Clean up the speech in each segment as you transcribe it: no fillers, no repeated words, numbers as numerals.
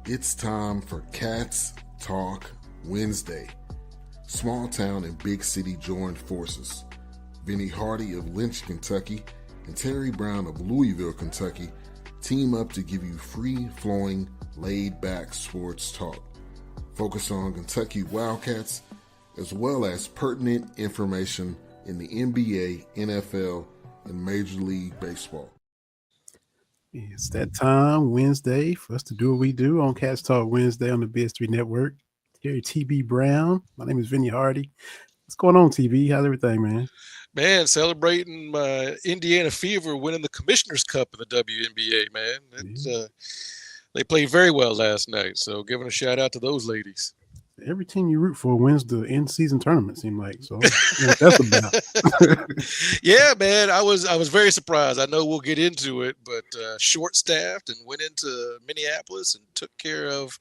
It's time for Cats Talk Wednesday. Small town and big city joined forces. Vinny Hardy of Lynch, Kentucky, and Terry Brown of Louisville, Kentucky, team up to give you free-flowing, laid-back sports talk. Focus on Kentucky Wildcats, as well as pertinent information in the NBA, NFL, and Major League Baseball. It's that time, Wednesday, for us to do what we do on Cats Talk Wednesday on the BS3 Network. Terry TB Brown. My name is Vinny Hardy. What's going on, TB? How's everything, man? Man, celebrating my Indiana Fever winning the Commissioner's Cup in the WNBA, man. They played very well last night, so giving a shout out to those ladies. Every team you root for wins the in-season tournament, seems like. So what that's about. Yeah, man, I was very surprised. I know we'll get into it, but short-staffed and went into Minneapolis and took care of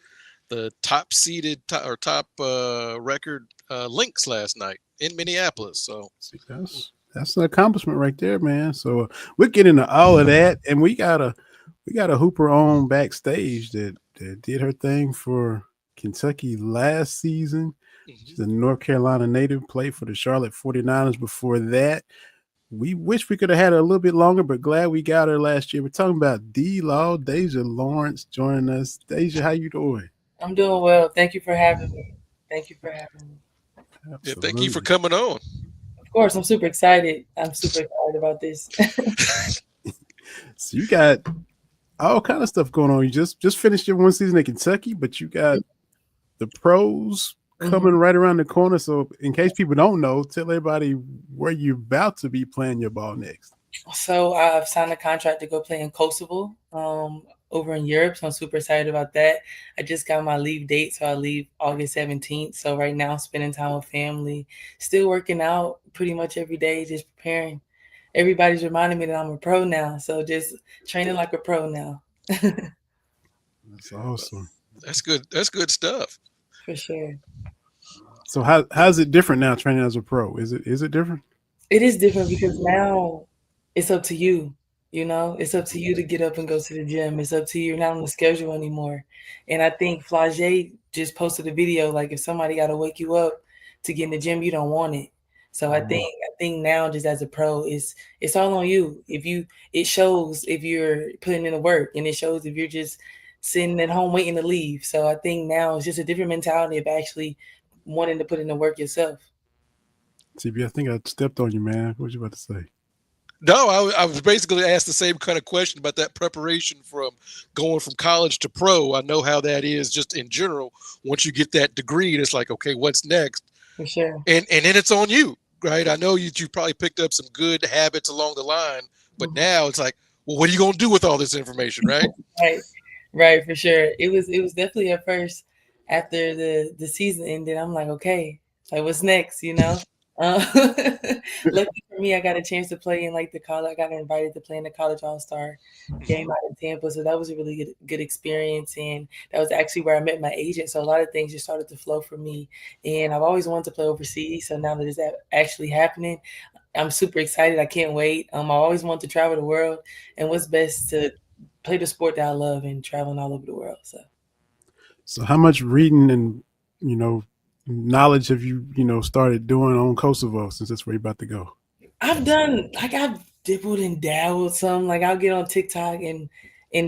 the top-seeded or top record Lynx last night in Minneapolis. So that's an accomplishment right there, man. So we'll get into all of that, and we got a hooper on backstage that did her thing for Kentucky last season. She's a North Carolina native, played for the Charlotte 49ers before that. We wish we could have had her a little bit longer, but glad we got her last year. We're talking about Dazia Lawrence joining us. Dazia, how you doing? I'm doing well. Thank you for having me. Yeah, thank you for coming on. Of course, I'm super excited. I'm super excited about this. So you got all kind of stuff going on. You just finished your one season at Kentucky, but you got the pros coming right around the corner. So in case people don't know, tell everybody where you're about to be playing your ball next. So I've signed a contract to go play in Kosovo over in Europe. So I'm super excited about that. I just got my leave date. So I leave August 17th. So right now I'm spending time with family, still working out pretty much every day, just preparing. Everybody's reminding me that I'm a pro now. So just training like a pro now. That's awesome. That's good. That's good stuff. For sure. So how's it different now training as a pro? Is it different? It is different because now it's up to you. You know, it's up to you to get up and go to the gym. It's up to you. You're not on the schedule anymore. And I think Flage just posted a video like if somebody got to wake you up to get in the gym, you don't want it. So I think now just as a pro, it's all on you. It shows if you're putting in the work, and it shows if you're just sitting at home waiting to leave. So I think now it's just a different mentality of actually wanting to put in the work yourself. TB, I think I stepped on you, man. What was you about to say? No, I was basically asked the same kind of question about that preparation from going from college to pro. I know how that is just in general. Once you get that degree, it's like, okay, what's next? For sure. And then it's on you, right? I know you probably picked up some good habits along the line, but now it's like, well, what are you going to do with all this information, right? Right, for sure. It was definitely at first after the season ended, I'm like, okay, like what's next, you know? Luckily for me, I got a chance to play in like the college. I got invited to play in the college all-star game out in Tampa. So that was a really good experience. And that was actually where I met my agent. So a lot of things just started to flow for me. And I've always wanted to play overseas. So now that it's actually happening, I'm super excited. I can't wait. I always want to travel the world. And what's best to play the sport that I love and traveling all over the world. So how much reading and, knowledge have you started doing on Kosovo since that's where you're about to go? I've dibbled and dabbled some. Like I'll get on TikTok and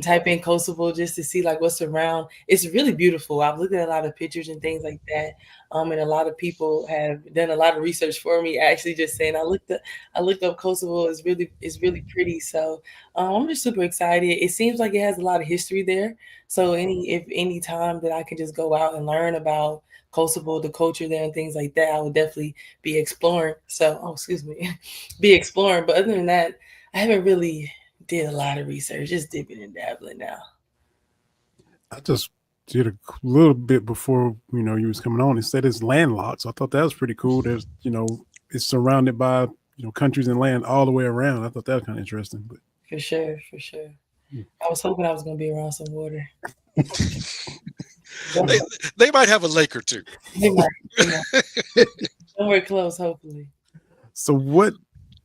type in Kosovo just to see like what's around. It's really beautiful. I've looked at a lot of pictures and things like that. And a lot of people have done a lot of research for me. Actually, just saying I looked up Kosovo. It's really pretty. So I'm just super excited. It seems like it has a lot of history there. So any time that I can just go out and learn about Kosovo, the culture there and things like that, I would definitely be exploring. So, be exploring. But other than that, I haven't really did a lot of research, just dipping and dabbling now. I just did a little bit before, you was coming on. It said it's landlocked. So I thought that was pretty cool. There's, it's surrounded by, countries and land all the way around. I thought that was kind of interesting. But For sure. I was hoping I was going to be around some water. They might have a lake or two. They might. Somewhere close, hopefully. So what,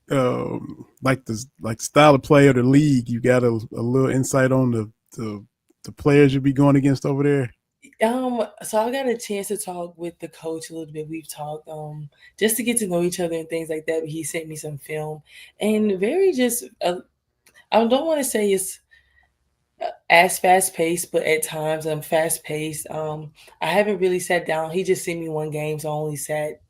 like the style of play of the league, you got a little insight on the the players you'll be going against over there? So I got a chance to talk with the coach a little bit. We've talked, just to get to know each other and things like that. But he sent me some film, and very just, I don't want to say it's as fast paced, but at times I'm fast paced. I haven't really sat down. He just sent me one game, so I only sat,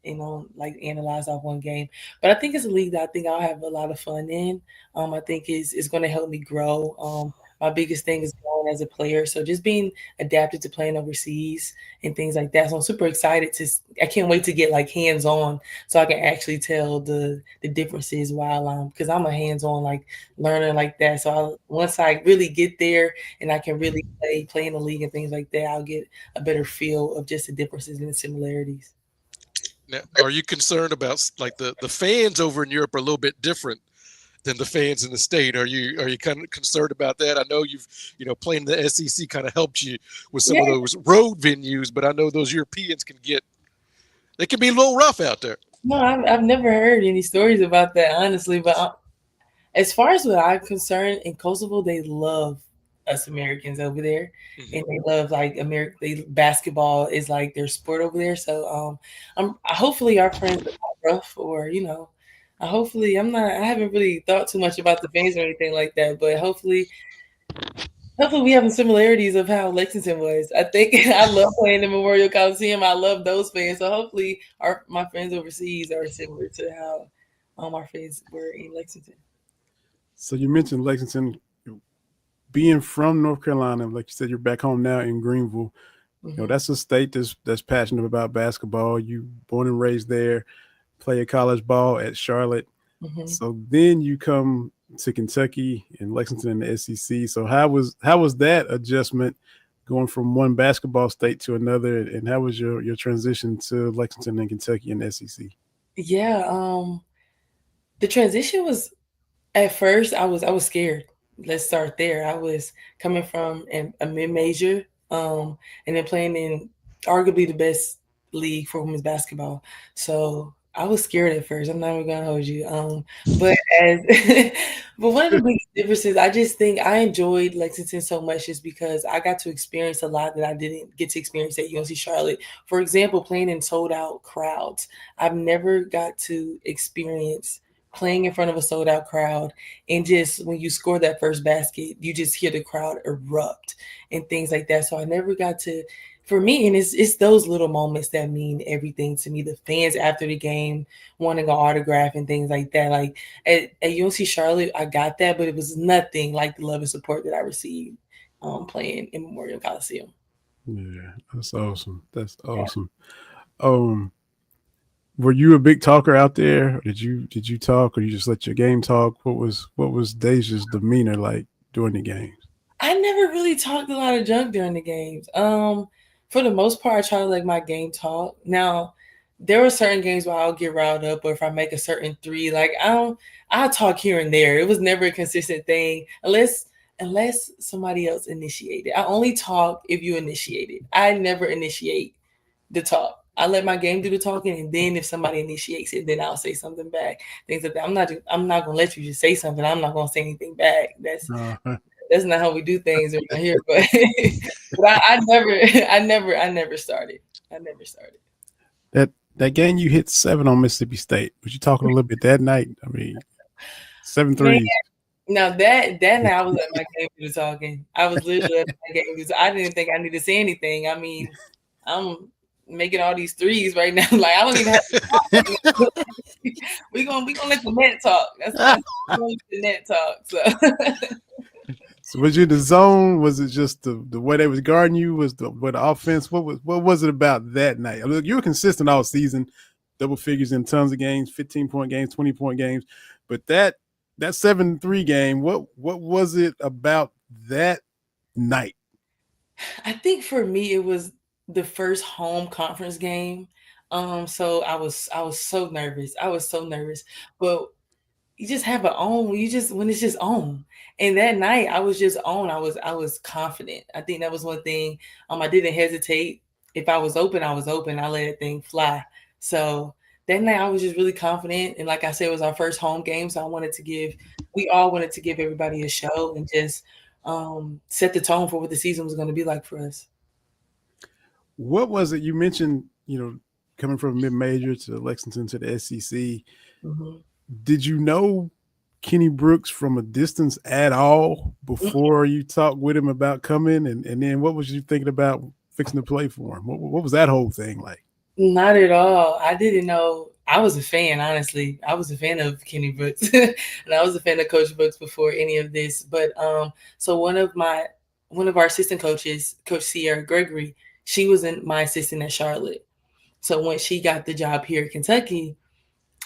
like analyzed off one game. But I think it's a league that I think I'll have a lot of fun in. I think it's going to help me grow. My biggest thing is growing as a player, so just being adapted to playing overseas and things like that. So I'm super excited to. I can't wait to get like hands on, so I can actually tell the differences while because I'm a hands on like learner like that. So once I really get there and I can really play in the league and things like that, I'll get a better feel of just the differences and the similarities. Now, are you concerned about like the fans over in Europe are a little bit different than the fans in the state? Are you kind of concerned about that? I know playing the SEC kind of helped you with some of those road venues, but I know those Europeans can be a little rough out there. No, I've never heard any stories about that, honestly. But as far as what I'm concerned, in Kosovo, they love us Americans over there, and they love like basketball is like their sport over there. So hopefully our friends are not rough, or hopefully I'm not. I haven't really thought too much about the fans or anything like that, but hopefully we have the similarities of how Lexington was. I think I love playing the Memorial Coliseum. I love those fans. So hopefully my friends overseas are similar to how our fans were in Lexington. So you mentioned Lexington, being from North Carolina, like you said, you're back home now in Greenville. That's a state that's passionate about basketball. You born and raised there, play college ball at Charlotte. So then you come to Kentucky and Lexington in the SEC. So how was that adjustment going from one basketball state to another, and how was your transition to Lexington and Kentucky and the SEC? Yeah, the transition was, at first I was scared. Let's start there. I was coming from a mid-major, and then playing in arguably the best league for women's basketball. So I was scared at first. I'm not even gonna hold you. But but one of the biggest differences, I just think I enjoyed Lexington so much just because I got to experience a lot that I didn't get to experience at UNC Charlotte. For example, playing in sold out crowds. I've never got to experience playing in front of a sold out crowd, and just when you score that first basket, you just hear the crowd erupt and things like that. So I never got to, for me, and it's those little moments that mean everything to me. The fans after the game wanting an autograph and things like that. Like at UNC Charlotte, I got that, but it was nothing like the love and support that I received playing in Memorial Coliseum. Yeah, that's awesome. That's awesome. Were you a big talker out there? Or did you talk, or you just let your game talk? What was Dazia's demeanor like during the games? I never really talked a lot of junk during the games. For the most part, I try to let my game talk. Now, there were certain games where I'll get riled up, or if I make a certain three, like I'll talk here and there. It was never a consistent thing unless somebody else initiated. I only talk if you initiate it. I never initiate the talk. I let my game do the talking, and then if somebody initiates it, then I'll say something back. Things like that. I'm not gonna let you just say something. I'm not gonna say anything back. That's not how we do things around here. But I never started. I never started. That game you hit 7 on Mississippi State. Was you talking a little bit that night? I mean, 7 threes. Now that night I was at my game do the talking. I was literally at my game. I didn't think I needed to say anything. I mean, I'm making all these threes right now. Like I don't even have to talk. we gonna let the net talk. That's the net talk. So was you in the zone? Was it just the way they was guarding you? Was the offense? What was it about that night? I mean, you were consistent all season, double figures in tons of games, 15-point games, 20-point games. But that 7-3 game, what was it about that night? I think for me it was the first home conference game. So I was so nervous. But you just have an on when it's just on. And that night I was just on. I was confident. I think that was one thing. I didn't hesitate. If I was open, I was open. I let that thing fly. So that night I was just really confident. And like I said, it was our first home game. So we all wanted to give everybody a show and just set the tone for what the season was going to be like for us. What was it you mentioned? Coming from mid-major to Lexington to the SEC, Mm-hmm. did you know Kenny Brooks from a distance at all before you talked with him about coming? And then what was you thinking about fixing to play for him? What was that whole thing like? Not at all. I didn't know. I was a fan, honestly. I was a fan of Kenny Brooks, and I was a fan of Coach Brooks before any of this. But so one of our assistant coaches, Coach Sierra Gregory, she was my assistant at Charlotte. So when she got the job here in Kentucky,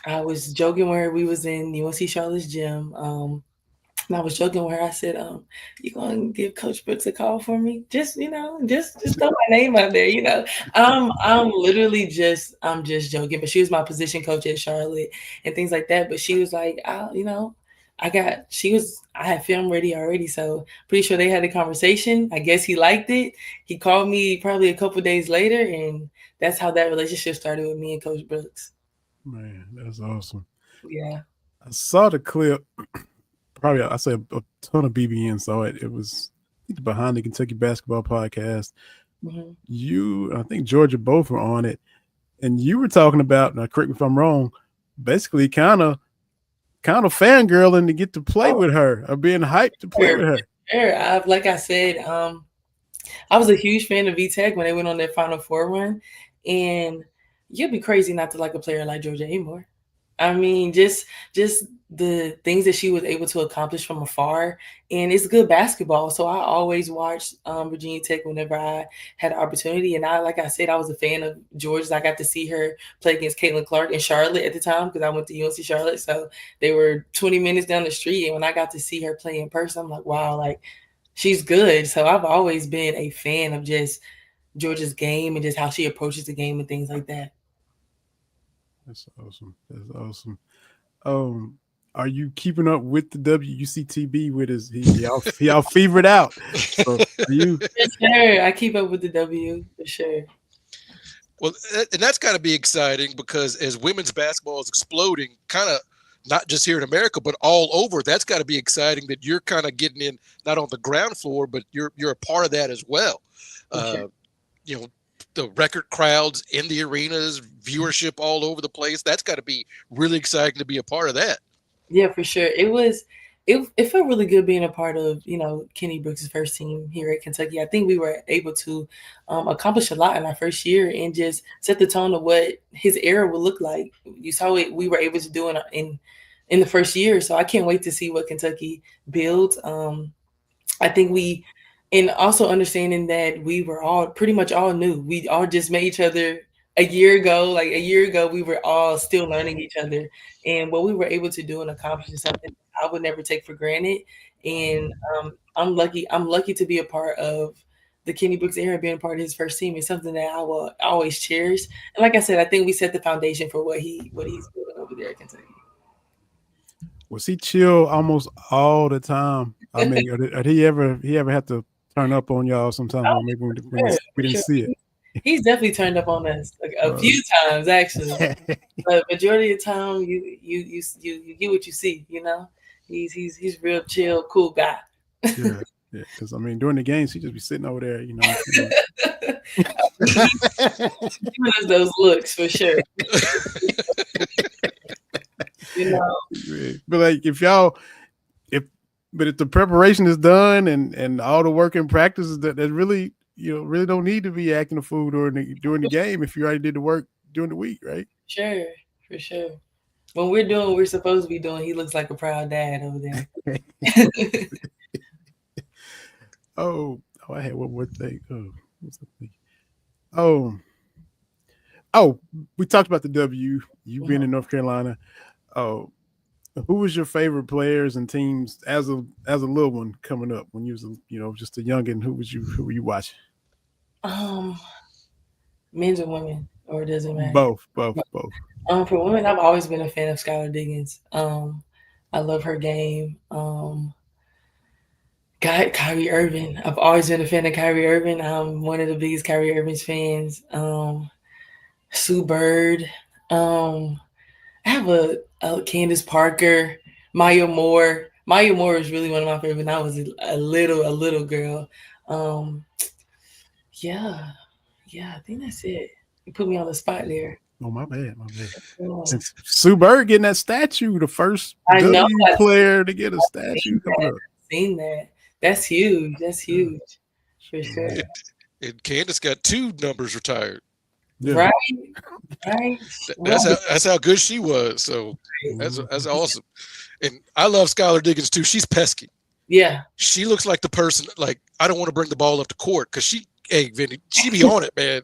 I was joking with her. We was in UNC Charlotte's gym. And I was joking with her. I said, you gonna give Coach Brooks a call for me? Just, just throw my name out there, I'm literally I'm just joking. But she was my position coach at Charlotte and things like that. But she was like, I had film ready already. So pretty sure they had a conversation. I guess he liked it. He called me probably a couple days later, and that's how that relationship started with me and Coach Brooks. Man, that's awesome. Yeah. I saw the clip. Probably, I said a ton of BBN saw it. It was behind the Kentucky Basketball Podcast. Mm-hmm. You, I think Georgia both were on it, and you were talking about. Now, correct me if I'm wrong. Basically, kind of fangirling to get to play with her, or being hyped to play with her. Sure. Like I said, I was a huge fan of VTech when they went on their Final Four run, and you'd be crazy not to like a player like Georgia Amore. I mean, just the things that she was able to accomplish from afar, and it's good basketball. So I always watched Virginia Tech whenever I had an opportunity. And like I said, I was a fan of Georgia's. I got to see her play against Caitlin Clark in Charlotte at the time because I went to UNC Charlotte. So they were 20 minutes down the street, and when I got to see her play in person, I'm like, wow, like she's good. So I've always been a fan of just Georgia's game and just how she approaches the game and things like that. That's awesome. Are you keeping up with the WUCTB with his he all fevered out? So are you? For sure. I keep up with the W for sure. Well, and that's got to be exciting because as women's basketball is exploding, kind of not just here in America, but all over, that's got to be exciting that you're kind of getting in, not on the ground floor, but you're a part of that as well. Sure. The record crowds in the arenas, viewership all over the place. That's got to be really exciting to be a part of that. Yeah, for sure. It felt really good being a part of, Kenny Brooks' first team here at Kentucky. I think we were able to accomplish a lot in our first year and just set the tone of what his era would look like. You saw it, we were able to do it in the first year. So I can't wait to see what Kentucky builds. I think and also understanding that we were all pretty much all new. We all just met each other a year ago. Like a year ago, we were all still learning each other. And what we were able to do and accomplish is something I would never take for granted. And I'm lucky to be a part of the Kenny Brooks era, being a part of his first team is something that I will always cherish. And like I said, I think we set the foundation for what he's building over there at Kentucky. Was he chill almost all the time? I mean, did he ever have to turn up on y'all sometimes? Oh, maybe we didn't see it. He's definitely turned up on us like a few times actually, but majority of the time you get what you see. He's real chill, cool guy. Yeah, because I mean during the games he just be sitting over there, Giving us those looks for sure. But like if the preparation is done and all the work and practices that really really don't need to be acting a fool during the game if you already did the work during the week, right? Sure, for sure. When we're doing what we're supposed to be doing, he looks like a proud dad over there. Oh, I had one more thing. We talked about the W. You've been in North Carolina. Oh, who was your favorite players and teams as a little one coming up when you was just a youngin? Who were you watching? Men's or women, or does it matter? Both. For women, I've always been a fan of Skylar Diggins. I love her game. Kyrie Irving. I've always been a fan of Kyrie Irving. I'm one of the biggest Kyrie Irving's fans. Sue Bird. I have a Candace Parker, Maya Moore. Maya Moore is really one of my favorite when I was a little girl. Yeah, I think that's it. You put me on the spot there. Oh, my bad. Oh, And Sue Bird getting that statue, the first I know. W player to get a statue coming up. Seen that. That's huge. That's huge for sure. And Candace got 2 numbers retired. Yeah. Right. That's how good she was. So that's awesome. And I love Skylar Diggins too. She's pesky. Yeah. She looks like the person, like, I don't want to bring the ball up to court because Vinny, she be on it, man.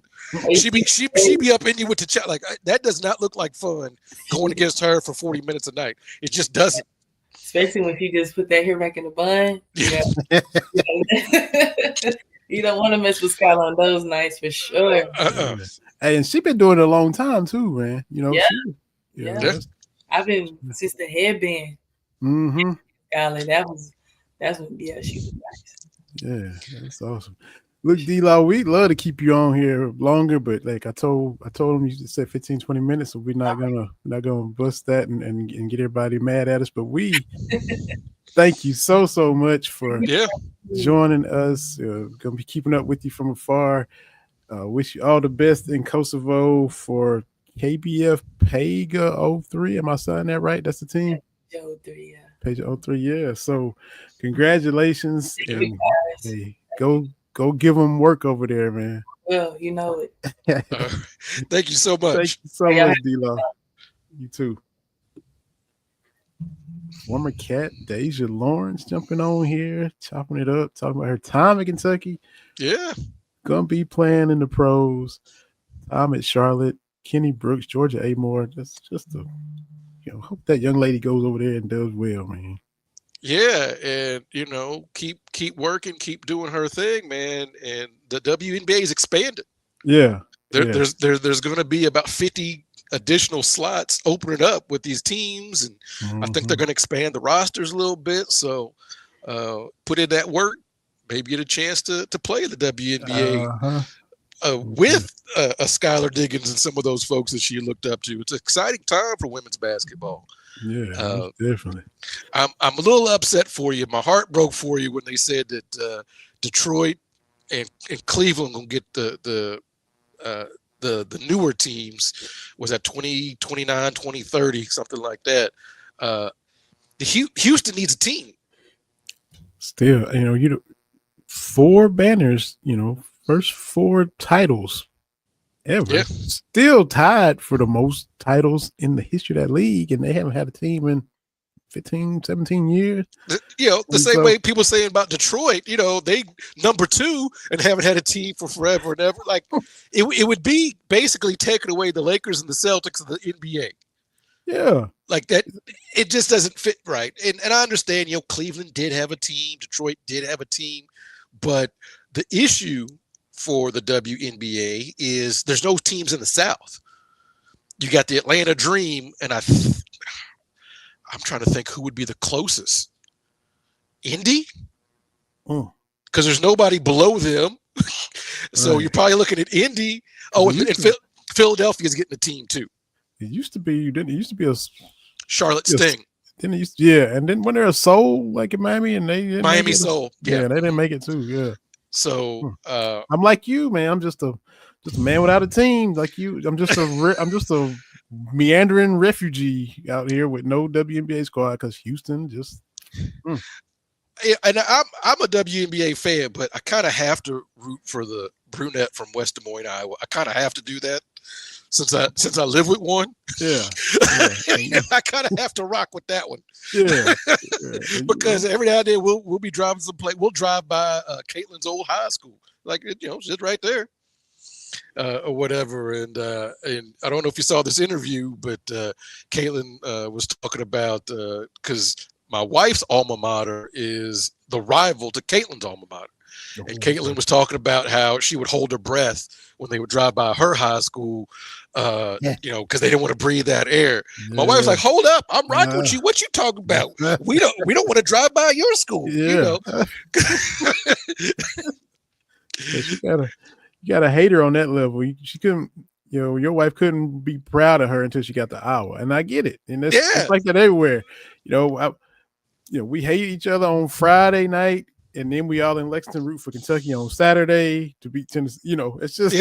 She be up in you with the chat. Like, that does not look like fun going against her for 40 minutes a night. It just doesn't. Especially when she just put that hair back in the bun. Yeah. You don't want to mess with Skylar on those nights for sure. Hey, and she been doing it a long time too, man. You know, Yeah. I've been since the headband. Mm-hmm. Skylar, that's when she was nice. Yeah, that's awesome. Look, D-Law, we'd love to keep you on here longer, but like I told him, you said 15, 20 minutes, so we're not gonna bust that and get everybody mad at us. But we thank you so much for joining us. Gonna be keeping up with you from afar. Wish you all the best in Kosovo for KBF Pega 03. Am I saying that right? That's the team? Page 03, yeah. Page 03, yeah. So congratulations. And hey, go give them work over there, man. Well, you know it. Thank you so much. Thank you so much, D-Law. You too. Former Cat Dazia Lawrence jumping on here, chopping it up, talking about her time at Kentucky. Yeah. Gonna be playing in the pros. Time at Charlotte, Kenny Brooks, Georgia A. Moore. Just hope that young lady goes over there and does well, man. Yeah, and keep working, keep doing her thing, man. And the WNBA is expanded. Yeah. There's going to be about 50 additional slots opening up with these teams, and I think they're going to expand the rosters a little bit. So put in that work, maybe get a chance to play in the WNBA with a Skylar Diggins and some of those folks that she looked up to. It's an exciting time for women's basketball. Yeah, definitely. I'm a little upset for you. My heart broke for you when they said that Detroit and Cleveland gonna get the newer teams. Was that 2029, 2030, something like that. Houston needs a team. Still, 4 banners. First 4 titles ever. Yeah. Still tied for the most titles in the history of that league, and they haven't had a team in 15, 17 years. The same way people saying about Detroit, they number 2 and haven't had a team for forever and ever. Like it would be basically taking away the Lakers and the Celtics of the NBA. Yeah. Like that, it just doesn't fit right. And I understand, Cleveland did have a team, Detroit did have a team, but the issue for the WNBA is there's no teams in the South. You got the Atlanta Dream, and I'm trying to think who would be the closest. Indy? Because there's nobody below them. So you're probably looking at Indy. Oh, and Philadelphia's getting a team too. It used to be a Charlotte Sting. Then it used to, and then when they're a Soul like in Miami, and they Miami Soul, they didn't make it too. Yeah. So I'm like you, man. I'm just a man without a team, like you. I'm just a meandering refugee out here with no WNBA squad because Houston just. Yeah, and I'm a WNBA fan, but I kind of have to root for the brunette from West Des Moines, Iowa. I kind of have to do that since I live with one. Yeah. I kind of have to rock with that one. Yeah. Because every now and then we'll be driving someplace. We'll drive by Caitlin's old high school, like just right there, or whatever. And I don't know if you saw this interview, but Caitlin was talking about because my wife's alma mater is the rival to Caitlin's alma mater. And Caitlin was talking about how she would hold her breath when they would drive by her high school, because they didn't want to breathe that air. Yeah. My wife's like, "Hold up, I'm rocking with you. What you talking about? We don't want to drive by your school." Yeah. You gotta hate her on that level. She couldn't. Your wife couldn't be proud of her until she got to Iowa, and I get it. And it's like that everywhere. we hate each other on Friday night, and then we all in Lexington root for Kentucky on Saturday to beat Tennessee. It's just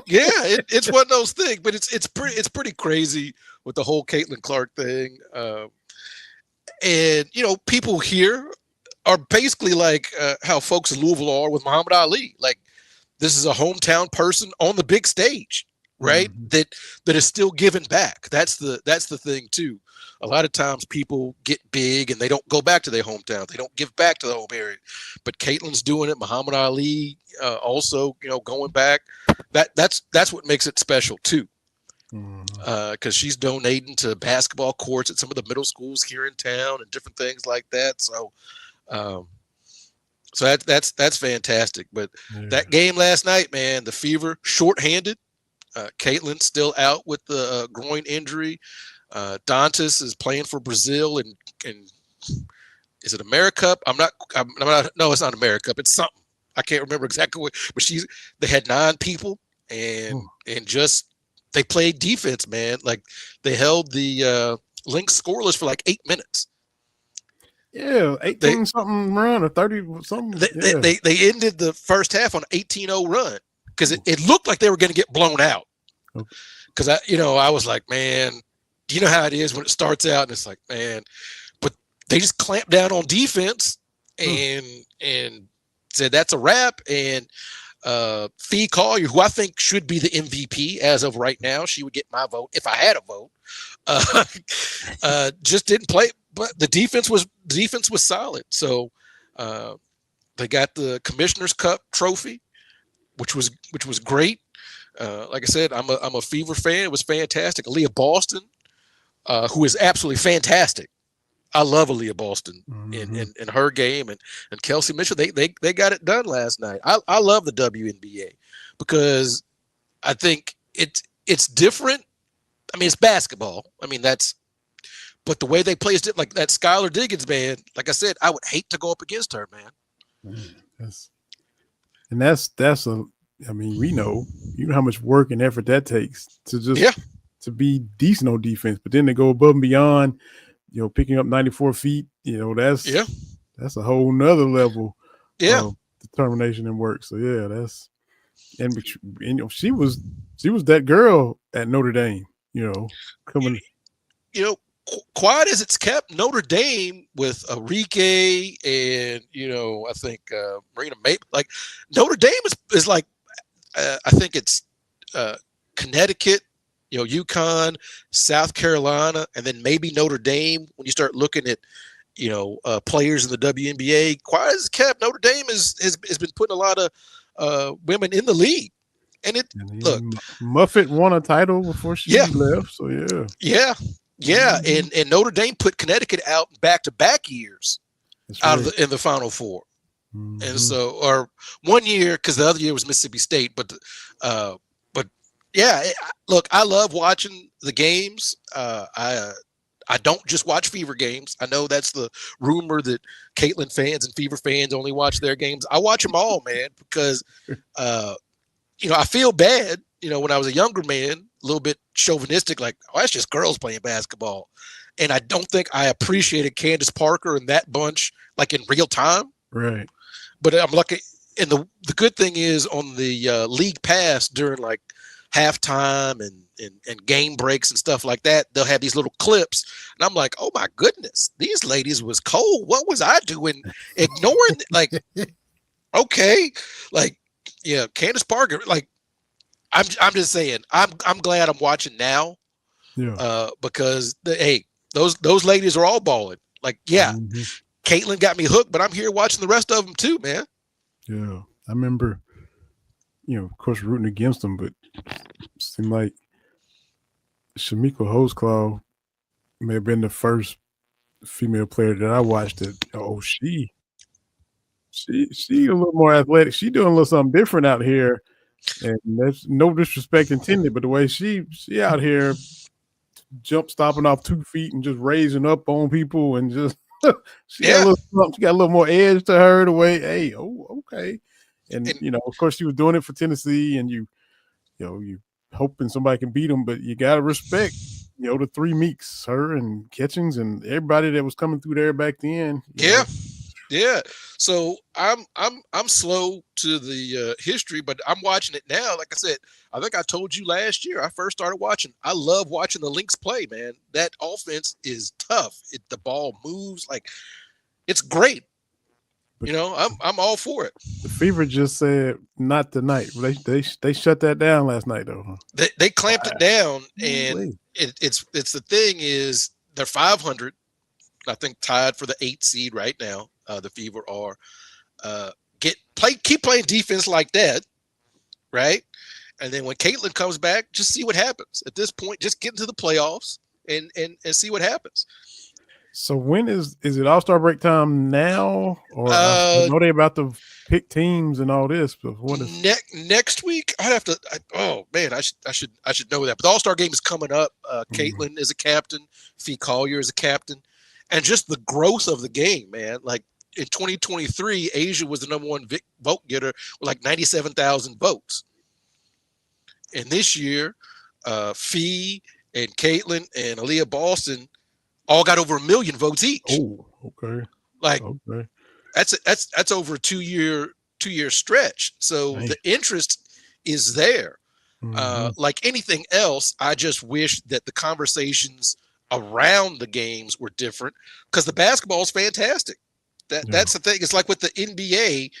it's one of those things. But it's pretty crazy with the whole Caitlin Clark thing. And people here are basically like how folks in Louisville are with Muhammad Ali. Like, this is a hometown person on the big stage, right? Mm-hmm. That is still giving back. That's the thing too. A lot of times people get big and they don't go back to their hometown. They don't give back to the home area. But Caitlin's doing it. Muhammad Ali also, going back. That's what makes it special too. Because she's donating to basketball courts at some of the middle schools here in town and different things like that. So, that's fantastic. But that game last night, man, the Fever shorthanded. Caitlin still out with the groin injury. Dantas is playing for Brazil and is it AmeriCup? I'm not. No, it's not AmeriCup. It's something. I can't remember exactly what. But they had 9 people and just they played defense, man. Like, they held the Lynx scoreless for like 8 minutes. Yeah, 18 something run or 30 something. They ended the first half on an 18-0 run because it looked like they were going to get blown out. Because I was like, man. You know how it is when it starts out and it's like, man, but they just clamped down on defense and said that's a wrap. And Fee Collier, who I think should be the MVP as of right now, she would get my vote if I had a vote. Just didn't play, but the defense was solid. So they got the Commissioner's Cup trophy, which was great. Like I said, I'm a Fever fan. It was fantastic. Aaliyah Boston. Who is absolutely fantastic. I love Aaliyah Boston in her game and Kelsey Mitchell. They got it done last night. I love the WNBA because I think it's different. I mean, it's basketball. I mean, but the way they play is like that Skylar Diggins, man. Like I said, I would hate to go up against her, man. That's I mean, we know how much work and effort that takes to just to be decent on defense, but then they go above and beyond, picking up 94 feet, that's a whole nother level of determination and work. So she was that girl at Notre Dame, coming. Quiet as it's kept, Notre Dame with Enrique and I think Marina May, like Notre Dame is like I think it's Connecticut, UConn, South Carolina, and then maybe Notre Dame. When you start looking at, players in the WNBA, quiet as kept, Notre Dame has been putting a lot of women in the league. And look, Muffet won a title before she left. So and Notre Dame put Connecticut out back-to-back years in the Final Four. And so, or 1 year because the other year was Mississippi State, but look, I love watching the games. I don't just watch Fever games. I know that's the rumor that Caitlin fans and Fever fans only watch their games. I watch them all, man, because I feel bad. When I was a younger man, a little bit chauvinistic, like, oh, that's just girls playing basketball, and I don't think I appreciated Candace Parker and that bunch like in real time. Right. But I'm lucky, and the good thing is on the league pass during like halftime and game breaks and stuff like that, they'll have these little clips, and I'm like, oh my goodness, these ladies was cold. What was I doing? Ignoring like, okay, like, yeah, Candace Parker. Like, I'm just saying, I'm glad I'm watching now, because those ladies are all balling. Like, Caitlin got me hooked, but I'm here watching the rest of them too, man. Yeah, I remember, of course, rooting against them, but it seemed like Shamika Holtzclaw may have been the first female player that I watched that, she a little more athletic. She doing a little something different out here, and that's no disrespect intended, but the way she out here stopping off 2 feet and just raising up on people and just she got a little more edge to her the way, okay. And of course she was doing it for Tennessee, and you hoping somebody can beat them, but you gotta respect, the three Meeks, her and Catchings and everybody that was coming through there back then. Yeah. So I'm slow to the history, but I'm watching it now. Like I said, I think I told you last year I first started watching. I love watching the Lynx play, man. That offense is tough. The ball moves like it's great. I'm all for it. The Fever just said not tonight. They shut that down last night though. Huh? They clamped it down, and it's the thing is they're 500. I think tied for the 8th seed right now. The Fever are keep playing defense like that, right? And then when Caitlin comes back, just see what happens. At this point, just get into the playoffs and see what happens. So when is it All-Star break time now, or I know they about to pick teams and all this? But what is next week? I have to. I should know that. But the All-Star game is coming up. Caitlin is a captain. Fee Collier is a captain, and just the growth of the game, man. Like in 2023, Asia was the number one vote getter with like 97,000 votes, and this year, Fee and Caitlin and Aaliyah Boston all got over 1 million votes each. Oh, okay. Okay. That's over a two-year stretch. So the interest is there. Like anything else, I just wish that the conversations around the games were different because the basketball is fantastic. That's the thing. It's like with the NBA,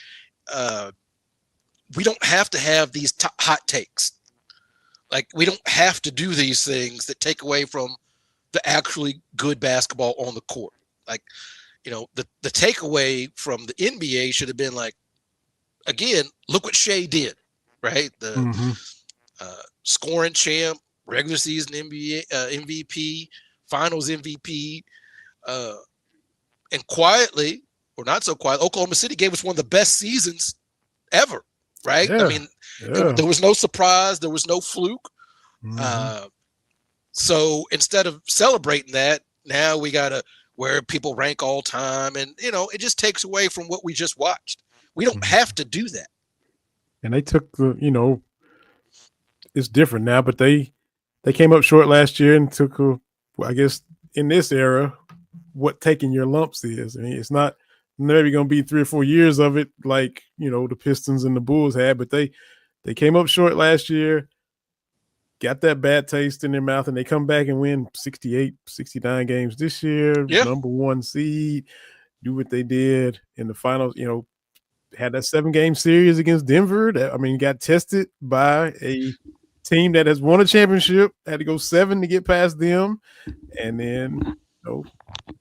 we don't have to have these hot takes. Like we don't have to do these things that take away from the actually good basketball on the court. Like, the takeaway from the NBA should have been like, again, look what Shea did, right? The scoring champ, regular season NBA MVP, finals MVP, and quietly, or not so quiet, Oklahoma City gave us one of the best seasons ever, right? Yeah. I mean, there was no surprise. There was no fluke. So instead of celebrating that, now we got to where people rank all time. And, it just takes away from what we just watched. We don't have to do that. And they took it's different now, but they came up short last year and took, I guess, in this era, what taking your lumps is. I mean, it's not maybe going to be 3 or 4 years of it like, the Pistons and the Bulls had, but they came up short last year. Got that bad taste in their mouth, and they come back and win 68, 69 games this year, number 1 seed, do what they did in the finals, had that 7-game series against Denver. Got tested by a team that has won a championship, had to go 7 to get past them, and then,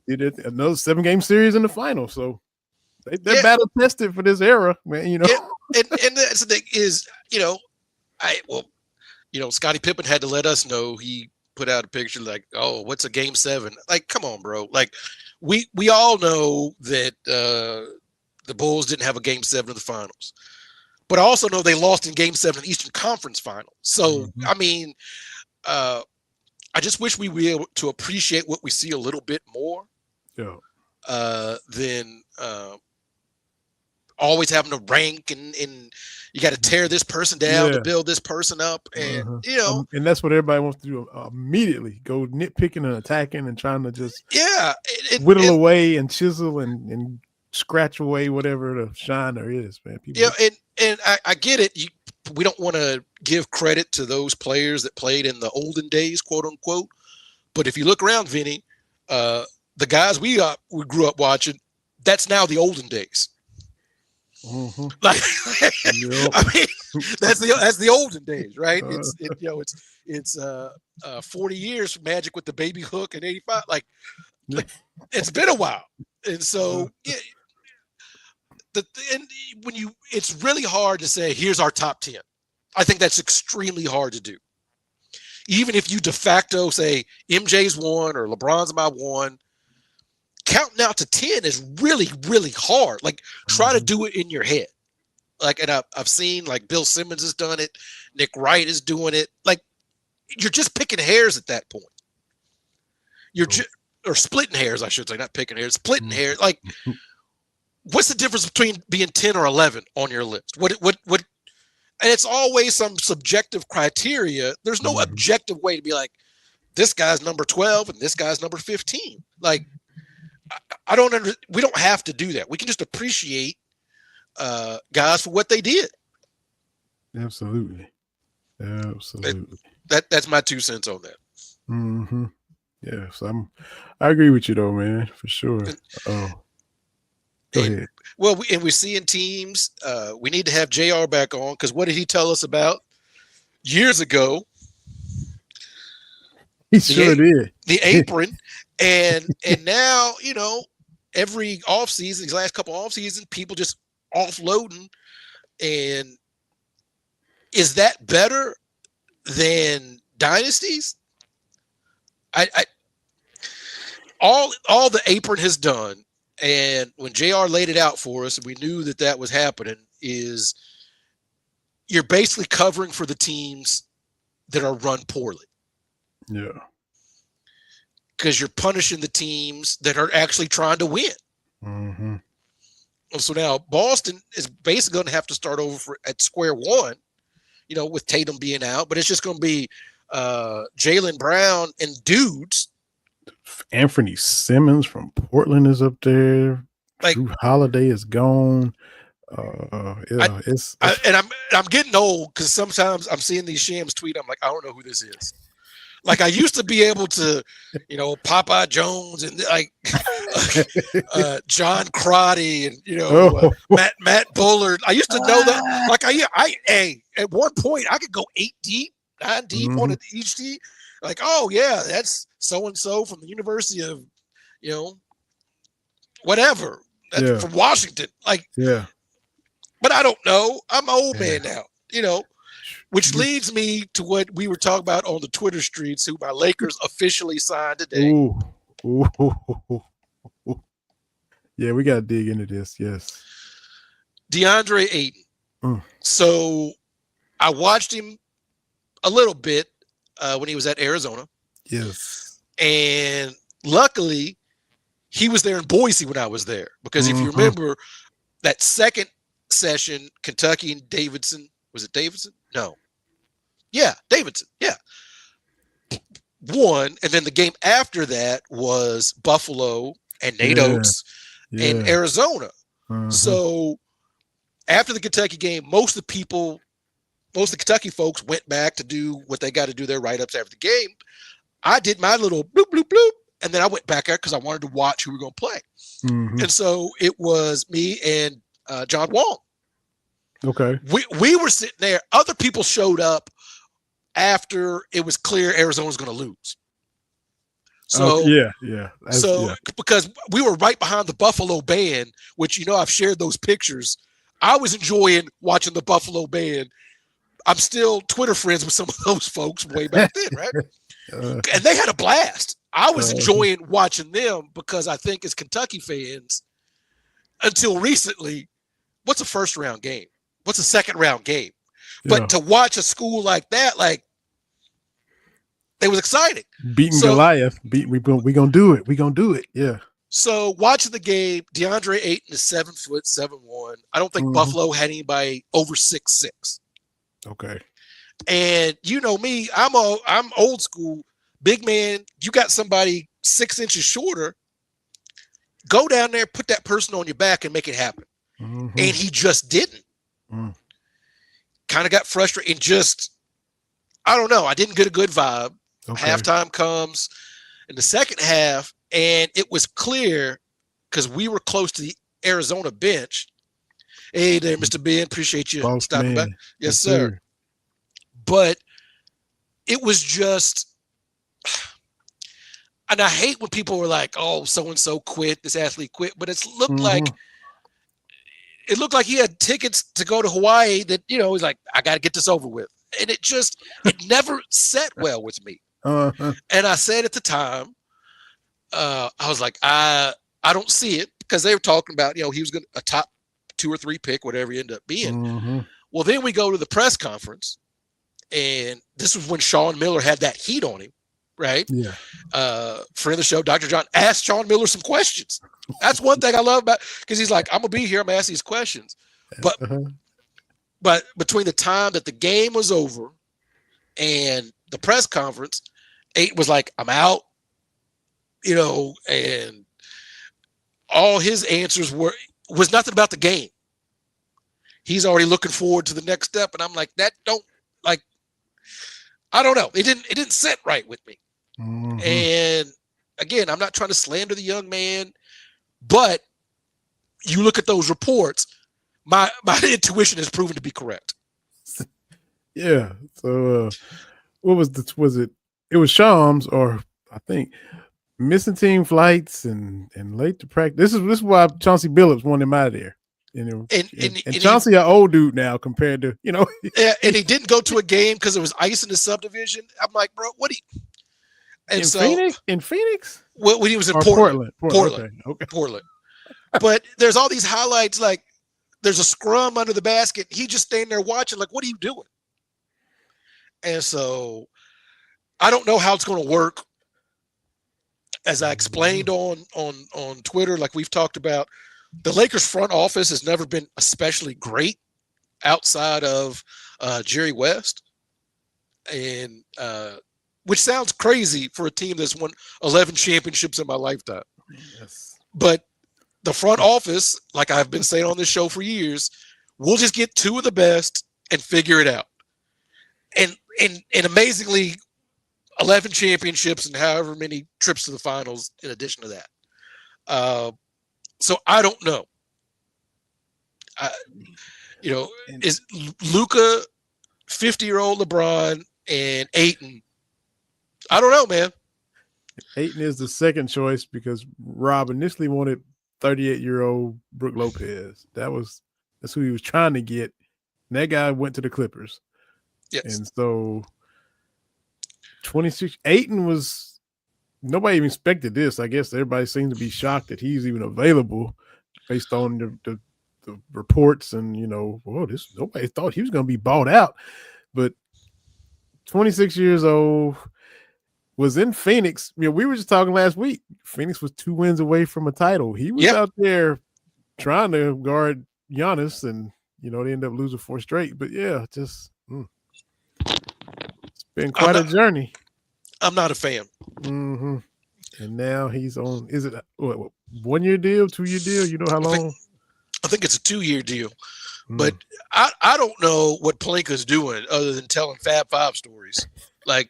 did it another 7-game series in the final. So they're battle tested for this era, man, And that's the thing is, Scottie Pippen had to let us know. He put out a picture like, oh, what's a game 7? Like, come on, bro. Like, we all know that the Bulls didn't have a game 7 of the finals. But I also know they lost in game 7 of the Eastern Conference Finals. So, I just wish we were able to appreciate what we see a little bit more than always having to rank and you got to tear this person down to build this person up. And, and that's what everybody wants to do immediately. Go nitpicking and attacking and trying to just whittle away and chisel and scratch away whatever the shine there is, man. People and I get it. We don't want to give credit to those players that played in the olden days, quote unquote. But if you look around, Vinny, the guys we grew up watching, that's now the olden days. Like, that's the olden days, right? It's 40 years from Magic with the baby hook in '85. Like it's been a while, and so it's really hard to say here's our top 10. I think that's extremely hard to do. Even if you de facto say MJ's 1 or LeBron's my 1. Counting out to 10 is really, really hard. Like, try to do it in your head. Like, and I've seen, like, Bill Simmons has done it. Nick Wright is doing it. Like, you're just picking hairs at that point. Or splitting hairs, I should say, not picking hairs, splitting hairs. Like, what's the difference between being 10 or 11 on your list? What? And it's always some subjective criteria. There's no objective way to be like, this guy's number 12 and this guy's number 15. Like, I don't we don't have to do that. We can just appreciate guys for what they did. Absolutely. That's my 2 cents on that. Mm-hmm. Yes, I agree with you though, man, for sure. Go ahead. Well, we're seeing teams. We need to have JR back on, because what did he tell us about years ago? He sure did. The apron. And now, every offseason, these last couple off seasons, people just offloading. And is that better than dynasties? All the apron has done, and when JR laid it out for us, and we knew that was happening, is you're basically covering for the teams that are run poorly. Yeah. Because you're punishing the teams that are actually trying to win. Mm-hmm. So now Boston is basically going to have to start over at square one, with Tatum being out, but it's just going to be Jaylen Brown and dudes. Anthony Simmons from Portland is up there. Like, Drew Holiday is gone. I'm getting old, because sometimes I'm seeing these Shams tweet. I'm like, I don't know who this is. Like, I used to be able to, Popeye Jones and John Crotty and Matt Bullard. I used to know that. Like, at one point I could go 8 deep, 9 deep on each team. Like, oh yeah, that's so and so from the University of, whatever. That's from Washington. Like, yeah. But I don't know. I'm an old man now. Which leads me to what we were talking about on the Twitter streets, who my Lakers officially signed today. Ooh. Yeah, we got to dig into this. Yes. DeAndre Ayton. So I watched him a little bit when he was at Arizona. Yes. And luckily, he was there in Boise when I was there. Because if you remember that second session, Kentucky and Davidson, was it Davidson? No. Yeah, Davidson. Yeah. Won. And then the game after that was Buffalo and Nate Oates in Arizona. So after the Kentucky game, most of the Kentucky folks went back to do what they got to do, their write-ups after the game. I did my little bloop, bloop, bloop. And then I went back out because I wanted to watch who we were going to play. And so it was me and John Wall. Okay. We were sitting there. Other people showed up after it was clear Arizona was going to lose. So because we were right behind the Buffalo band, which I've shared those pictures. I was enjoying watching the Buffalo band. I'm still Twitter friends with some of those folks way back then, right? And they had a blast. I was enjoying watching them because I think as Kentucky fans, until recently, what's a first round game? What's a second round game? But to watch a school like that, like, it was exciting. Beating Goliath. We gonna do it. We gonna do it. Yeah. So watching the game, DeAndre Ayton is 7 foot 7'1". I don't think Buffalo had anybody over 6'6". Okay. And me, I'm old school, big man. You got somebody 6 inches shorter. Go down there, put that person on your back, and make it happen. And he just didn't. Kind of got frustrated and just, I don't know. I didn't get a good vibe. Okay. Halftime comes in the second half, and it was clear because we were close to the Arizona bench. Hey there, Mr. Ben. Appreciate you stopping by. Yes, sir. But it was just, and I hate when people were like, oh, so-and-so quit, this athlete quit, but it looked like he had tickets to go to Hawaii that, he's like, I got to get this over with. And it never set well with me. And I said at the time, I was like, I don't see it, because they were talking about, he was going to a top 2 or 3 pick, whatever he ended up being. Well, then we go to the press conference, and this was when Sean Miller had that heat on him, right? Yeah. Friend of the show, Dr. John, asked Sean Miller some questions. That's one thing I love about, because he's like, I'm gonna be here, I'm gonna ask these questions. But between the time that the game was over and the press conference, Ayton was like, I'm out, and all his answers was nothing about the game. He's already looking forward to the next step. And I'm like, I don't know. It didn't sit right with me. Mm-hmm. And again, I'm not trying to slander the young man, but you look at those reports, my intuition has proven to be correct. Yeah. So what was it? It was Shams, or I think missing team flights and late to practice. This is why Chauncey Billups wanted him out of there. And Chauncey, an old dude now compared to, Yeah, and he didn't go to a game because there was ice in the subdivision. I'm like, bro, what do you? And in Phoenix? When he was in Portland. Okay. Portland. But there's all these highlights, like there's a scrum under the basket. He just standing there watching, like, what are you doing? And so I don't know how it's going to work. As I explained on Twitter, like we've talked about, the Lakers front office has never been especially great outside of Jerry West, and which sounds crazy for a team that's won 11 championships in my lifetime. Yes. But the front office, like I've been saying on this show for years, we'll just get two of the best and figure it out. And amazingly, 11 championships and however many trips to the finals in addition to that. So I don't know. Is Luka 50-year-old LeBron and Ayton? I don't know, man. Ayton is the second choice because Rob initially wanted 38-year-old Brook Lopez. That's who he was trying to get. And that guy went to the Clippers. Yes. And so 26 Ayton was, nobody even expected this. I guess everybody seemed to be shocked that he's even available based on the reports and, nobody thought he was going to be bought out. But 26 years old, was in Phoenix. We were just talking last week. Phoenix was 2 wins away from a title. He was out there trying to guard Giannis, and they ended up losing 4 straight. But it's been quite a journey. I'm not a fan. Mm-hmm. And now he's on. Is it a 1-year deal, 2-year deal? You know how long? I think it's a 2-year deal. But I don't know what Pelinka's doing other than telling Fab Five stories. Like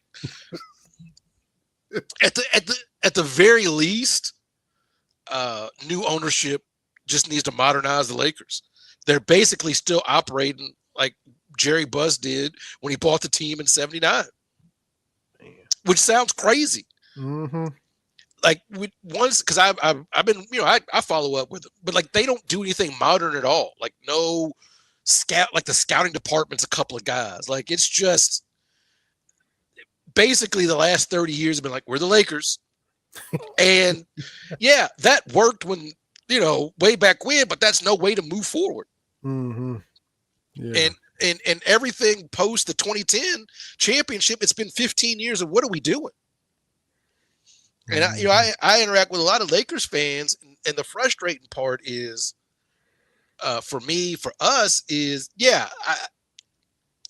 at the very least, new ownership just needs to modernize the Lakers. They're basically still operating like Jerry Buss did when he bought the team in '79, which sounds crazy. Mm-hmm. Like because I've been I follow up with them, but like they don't do anything modern at all. Like no scout, like the scouting department's a couple of guys. Like it's just basically the last 30 years have been like, we're the Lakers. And that worked when, way back when, but that's no way to move forward. Mm-hmm. Yeah. And everything post the 2010 championship, it's been 15 years of what are we doing? And I interact with a lot of Lakers fans, and the frustrating part is, for us is,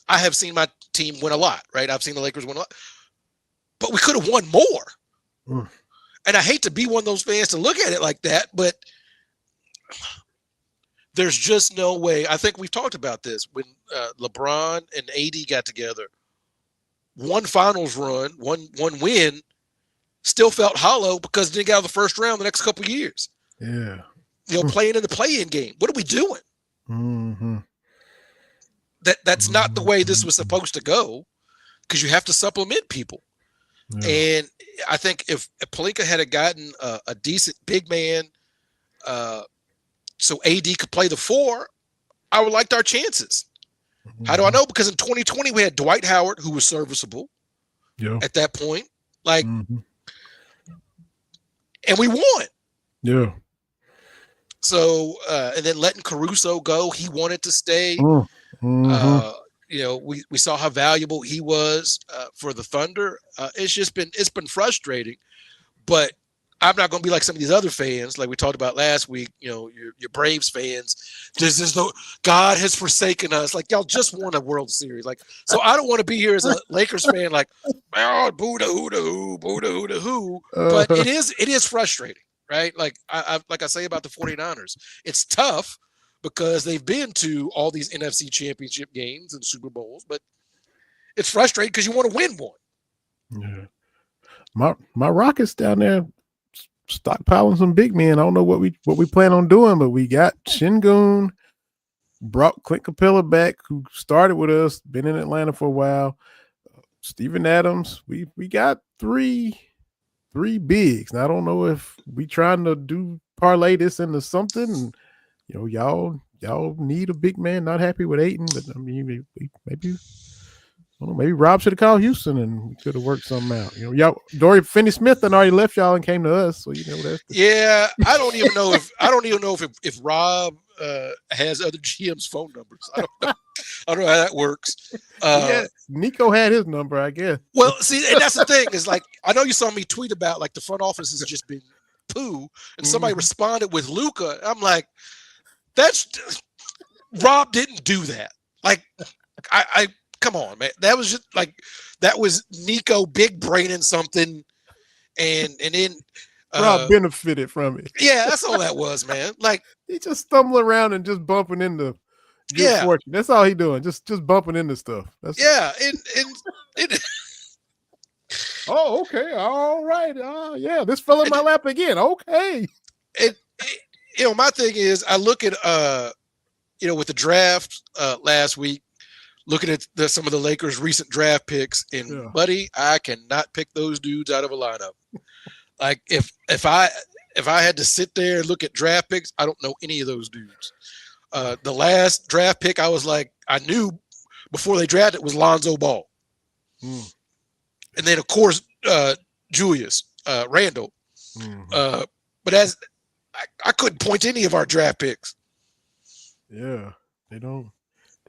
I have seen my team win a lot, right? I've seen the Lakers win a lot, but we could have won more. And I hate to be one of those fans to look at it like that, but there's just no way. I think we've talked about this when LeBron and AD got together. One finals run, one win, still felt hollow because they didn't get out of the first round the next couple of years. Yeah. Playing in the play-in game. What are we doing? Mm-hmm. That's not the way this was supposed to go, because you have to supplement people. Yeah. And I think if Pelinka had gotten a decent big man, so AD could play the 4, I would liked our chances. Mm-hmm. How do I know? Because in 2020 we had Dwight Howard, who was serviceable at that point, and we won. Yeah. So and then letting Caruso go, he wanted to stay. Mm-hmm. We saw how valuable he was for the Thunder. It's been frustrating, but I'm not going to be like some of these other fans, like we talked about last week. Your Braves fans. This is God has forsaken us. Like y'all just won a World Series. Like, so I don't want to be here as a Lakers fan. Like, oh, boo da hoo da hoo, boo da hoo da hoo. But it is frustrating, right? Like like I say about the 49ers, it's tough because they've been to all these NFC Championship games and Super Bowls, but it's frustrating because you want to win one. Yeah. My Rockets down there stockpiling some big men. I don't know what we plan on doing, but we got Şengün, brought Clint Capella back, who started with us, been in Atlanta for a while. Steven Adams. We got three bigs. Now I don't know if we trying to parlay this into something. And, y'all need a big man. Not happy with Ayton, but I mean maybe. Maybe Rob should have called Houston and we could have worked something out. Y'all, Dorian Finney-Smith already left y'all and came to us, so that's. Yeah, I don't even know if Rob has other GM's phone numbers. I don't know how that works. Nico had his number, I guess. Well, see, and that's the thing is like I know you saw me tweet about like the front office has just been poo, and somebody responded with Luka. I'm like, Rob didn't do that. Like, I come on, man. That was just like Nico big braining something, and then Rob benefited from it. Yeah, that's all that was, man. Like he just stumbling around and just bumping into good fortune. That's all he doing. Just bumping into stuff. And oh, okay, all right. Yeah, this fell in my lap again. Okay. My thing is, I look at with the draft last week. Looking at some of the Lakers' recent draft picks, and buddy, I cannot pick those dudes out of a lineup. Like if I had to sit there and look at draft picks, I don't know any of those dudes. The last draft pick, I was like, I knew before they drafted was Lonzo Ball, and then of course Julius Randle. But as I couldn't point to any of our draft picks. Yeah, they don't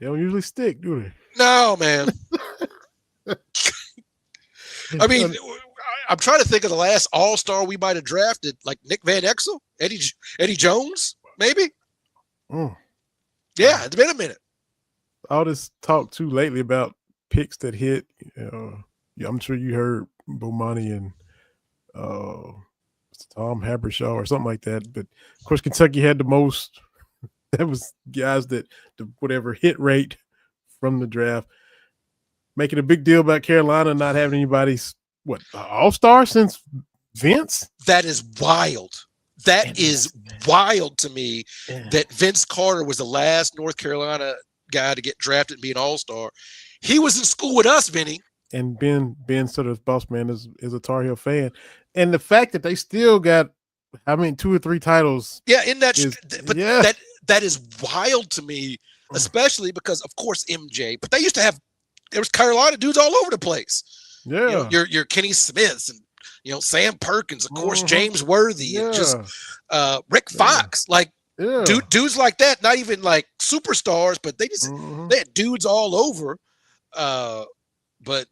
usually stick, do they? No, man. I mean, I'm trying to think of the last All-Star we might have drafted, like Nick Van Exel, Eddie Jones, maybe. Yeah, it's been a minute. All this talk too lately about picks that hit. I'm sure you heard Bomani and Tom Habershaw or something like that. But of course, Kentucky had the most. That was guys that the whatever hit rate from the draft, making a big deal about Carolina not having anybody's all-star since Vince. That is wild. That is wild to me that Vince Carter was the last North Carolina guy to get drafted and be an all-star. He was in school with us, Vinny. And Ben sort of boss man is a Tar Heel fan. And the fact that they still got 2 or 3 titles. Yeah, in that that is wild to me, especially because of course MJ, but there was Carolina dudes all over the place. Yeah. Your Kenny Smiths and Sam Perkins, of course, James Worthy, and just Rick Fox, dudes like that, not even like superstars, but they just they had dudes all over. But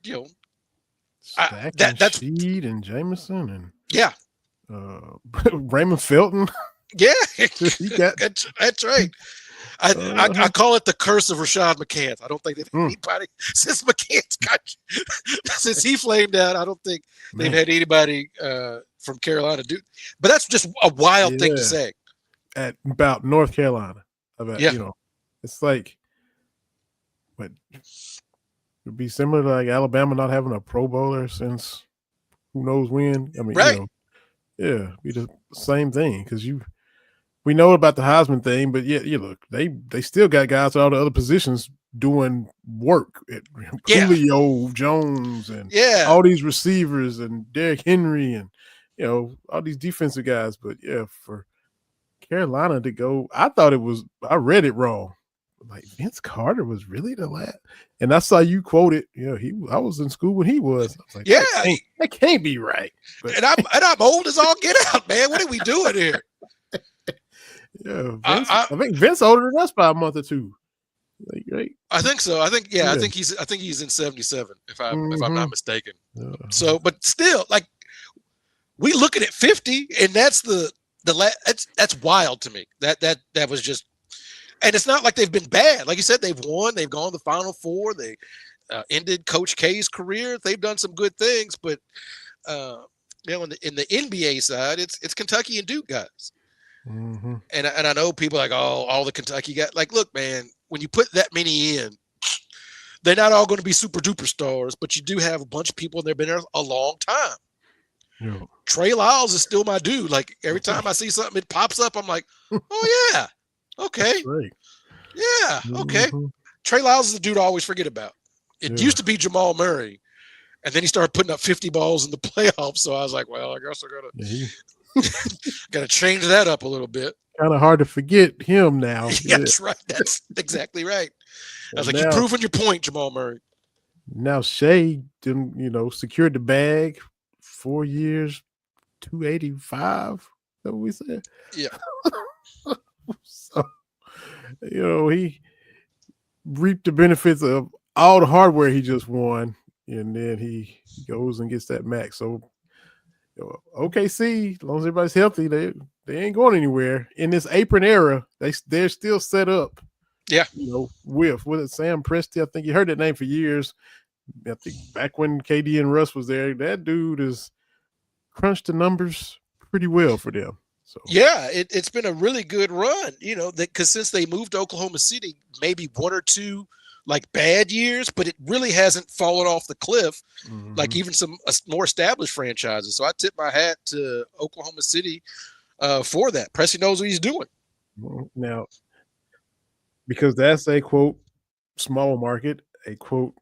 that's Sheed and Jameson and Raymond Felton. Yeah, that's right. I call it the curse of Rashad McCants. I don't think they've had anybody since McCants since he flamed out. I don't think they've had anybody from Carolina do. But that's just a wild thing to say. About North Carolina. It's like, what would be similar to like Alabama not having a Pro Bowler since who knows when. I mean, right. Be the same thing because we know about the Heisman thing, but look, they still got guys at all the other positions doing work. Julio Jones and all these receivers and Derrick Henry and all these defensive guys. But for Carolina to go, I read it wrong. Like Vince Carter was really the last, and I saw you quote it. I was in school when he was. I was like, that can't be right. But, and I'm old as all get out, man. What are we doing here? Yeah, I think Vince older than us by a month or two. Right? I think so. I think he's in 77 if I'm not mistaken. So, but still, like We looking at 50, and that's that's wild to me. That was just, and it's not like they've been bad. Like you said, they've won. They've gone to the Final Four. They ended Coach K's career. They've done some good things, but in the NBA side, it's Kentucky and Duke guys. Mm-hmm. And I know people like, oh, all the Kentucky guys. Like, look, man, when you put that many in, they're not all going to be super duper stars, but you do have a bunch of people, and they've been there a long time. Yeah. Trey Lyles is still my dude. Like, every time I see something, it pops up. I'm like, oh yeah, okay, Right. yeah, okay. Mm-hmm. Trey Lyles is the dude I always forget about. It used to be Jamal Murray, and then he started putting up 50 balls in the playoffs. So I was like, well, I guess I gotta change that up a little bit. Kind of hard to forget him now. Yeah, that's right. That's exactly right. I was like, now, you're proving your point, Jamal Murray. Now Shea, secured the bag. 4 years, 285. Is that what we said? Yeah. So, he reaped the benefits of all the hardware he just won, and then he goes and gets that max. So, OKC, as long as everybody's healthy, they ain't going anywhere. In this apron era, they're still set up. Yeah. With Sam Presti, I think you heard that name for years. I think back when KD and Russ was there, that dude has crunched the numbers pretty well for them. So yeah, it's been a really good run, because since they moved to Oklahoma City, maybe one or two like bad years, but it really hasn't fallen off the cliff like even some more established franchises. So I tip my hat to Oklahoma City for that. Presti knows what he's doing. Now, because that's a quote small market, a quote.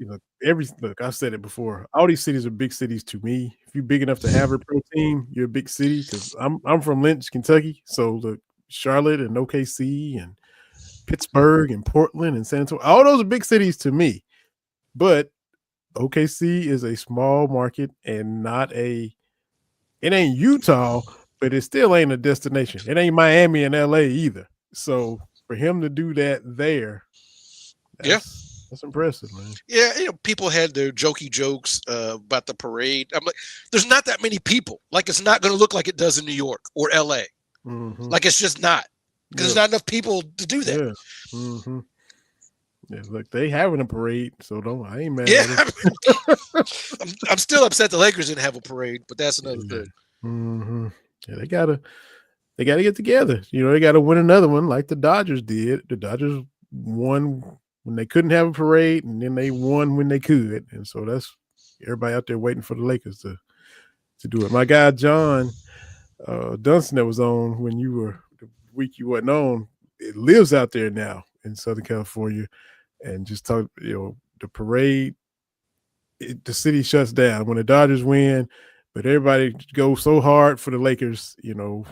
Look, I've said it before. All these cities are big cities to me. If you're big enough to have a pro team, you're a big city. Because I'm from Lynch, Kentucky, so the Charlotte and OKC and Pittsburgh and Portland and San Antonio, all those are big cities to me. But OKC is a small market and it ain't Utah, but it still ain't a destination. It ain't Miami and LA either. So for him to do that there, that's impressive, man. Yeah, people had their jokey jokes about the parade. I'm like, there's not that many people. Like, it's not going to look like it does in New York or LA. Mm-hmm. Like, it's just not. Because there's not enough people to do that. Yeah. Mm-hmm. Yeah, look, they having a parade, so I ain't mad. Yeah, at it. I'm still upset the Lakers didn't have a parade, but that's another thing. Mm-hmm. Yeah, they gotta get together. They gotta win another one like the Dodgers did. The Dodgers won when they couldn't have a parade, and then they won when they could. And so that's everybody out there waiting for the Lakers to do it. My guy John Dunston that was on when you were the week you wasn't on, it lives out there now in Southern California, and just talk, the parade, the city shuts down when the Dodgers win, but everybody goes so hard for the Lakers, the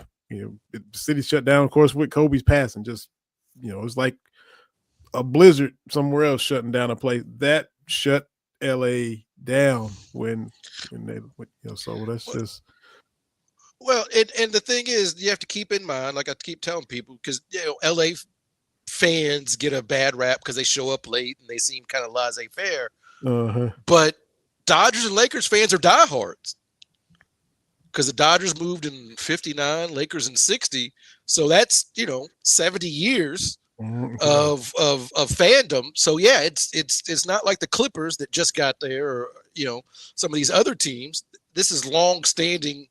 city shut down, of course, with Kobe's passing. Just, it's like a blizzard somewhere else shutting down a place that shut LA down when they, so that's just. Well, and the thing is, you have to keep in mind, like I keep telling people, because LA fans get a bad rap because they show up late and they seem kind of laissez-faire. But Dodgers and Lakers fans are diehards because the Dodgers moved in '59, Lakers in '60, so that's 70 years of fandom. So yeah, it's not like the Clippers that just got there, or some of these other teams. This is long-standing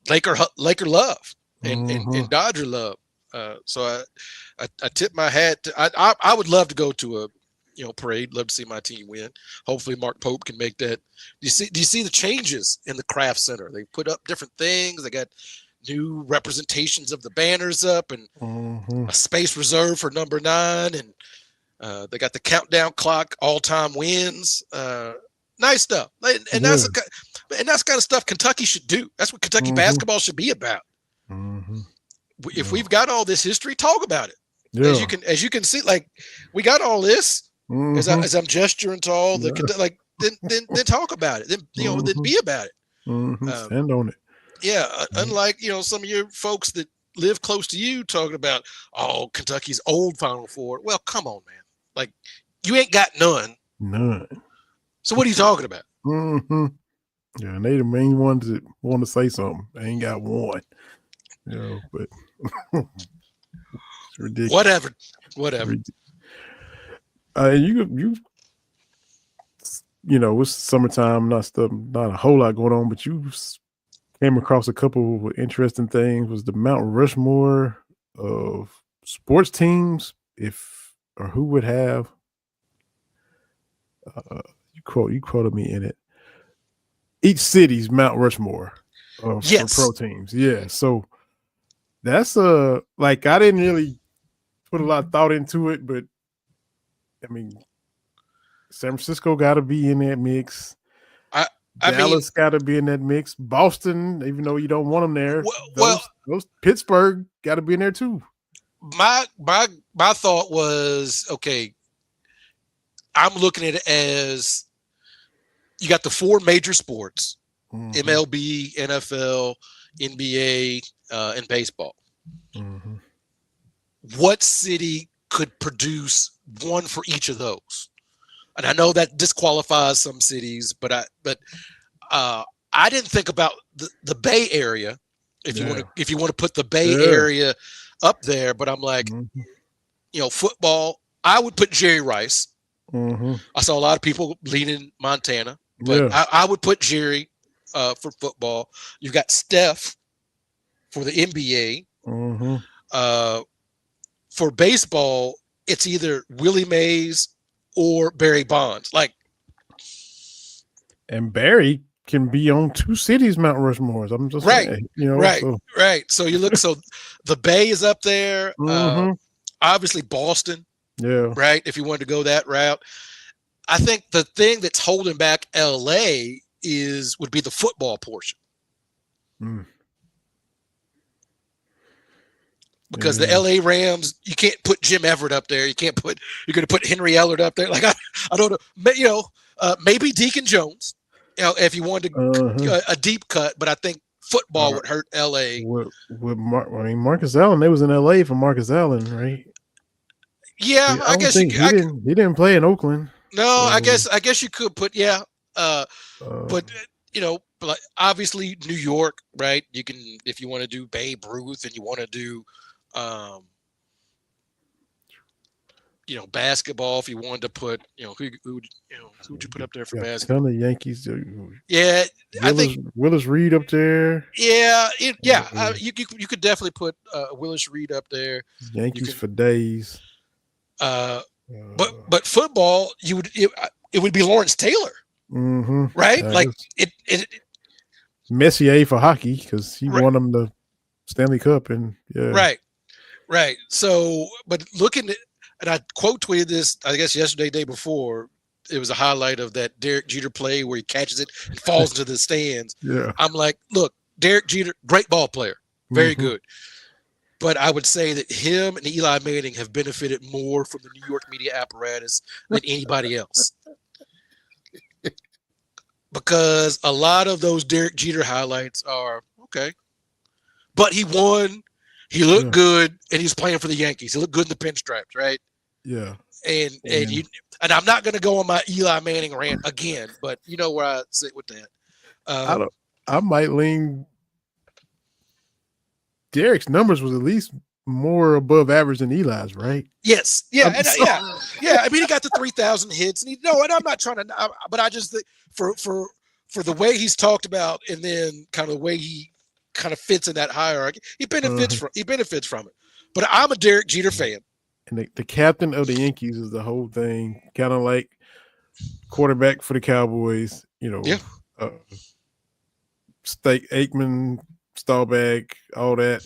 Laker love and Dodger love. So I tip my hat to, I would love to go to a parade. Love to see my team win. Hopefully Mark Pope can make that. Do you see the changes in the Kraft Center? They put up different things. They got new representations of the banners up, and a space reserved for number 9, and they got the countdown clock, all-time wins. Nice stuff. And that's the kind of stuff Kentucky should do. That's what Kentucky basketball should be about. If we've got all this history, talk about it. As you can see, like, we got all this. As I'm gesturing to all the then talk about it. Then then be about it. Stand on it. Yeah. Unlike some of your folks that live close to you talking about Kentucky's old Final Four. Well, come on, man. Like, you ain't got none. None. So what are you talking about? Yeah, and they the main ones that want to say something. They ain't got one. But it's ridiculous. Whatever. It's summertime, not a whole lot going on, but you came across a couple of interesting things. Was the Mount Rushmore of sports teams, who would have you quoted me in it. Each city's Mount Rushmore for pro teams. Yeah. So that's I didn't really put a lot of thought into it, but I mean, San Francisco got to be in that mix. Dallas got to be in that mix. Boston, even though you don't want them there, those Pittsburgh got to be in there too. My thought was, okay, I'm looking at it as you got the four major sports: MLB, NFL, NBA, and baseball. Mm-hmm. What city could produce one for each of those? And I know that disqualifies some cities, but I didn't think about the Bay Area. If you want to put the Bay Area up there, but I'm like, football, I would put Jerry Rice. Mm-hmm. I saw a lot of people leaning Montana, but I would put Jerry for football. You've got Steph for the NBA. Mm-hmm. For baseball, it's either Willie Mays or Barry Bonds. And Barry can be on two cities Mount Rushmore. I'm just saying, right. So you look. So the Bay is up there. Mm-hmm. Obviously Boston. Yeah. Right. If you wanted to go that route, I think the thing that's holding back LA would be the football portion. Mm. Because the LA Rams, you can't put Jim Everett up there. You're going to put Henry Ellard up there. I don't know. Maybe Deacon Jones, if you wanted a deep cut, but I think football would hurt LA. Marcus Allen, they was in LA for Marcus Allen, right? Yeah, I guess he didn't play in Oakland. No, so. I guess you could put, but obviously New York, right? You can, if you want to do Babe Ruth and you want to do, basketball. If you wanted to put, who'd you put up there for basketball? Ton of Yankees. Yeah, I think Willis Reed up there. Yeah, you could definitely put Willis Reed up there. Yankees for days. But football, it would be Lawrence Taylor, right? It Messier for hockey because he won them the Stanley Cup and right. So, but looking at, and I quote tweeted this, I guess yesterday, day before. It was a highlight of that Derek Jeter play where he catches it and falls into the stands. Yeah, I'm like, look, Derek Jeter, great ball player, very good. But I would say that him and Eli Manning have benefited more from the New York media apparatus than anybody else. Because a lot of those Derek Jeter highlights are, okay. But he won, he looked good, and he was playing for the Yankees. He looked good in the pinstripes, right? Yeah. And I'm not going to go on my Eli Manning rant again, but you know where I sit with that. I might lean. Derek's numbers was at least more above average than Eli's, right? Yes, yeah. I mean, he got the 3,000 hits, and and I'm not trying to, but I just think for the way he's talked about, and then kind of the way he kind of fits in that hierarchy, he benefits from it. But I'm a Derek Jeter fan. And the captain of the Yankees is the whole thing, kind of like quarterback for the Cowboys, Aikman, Staubach, all that,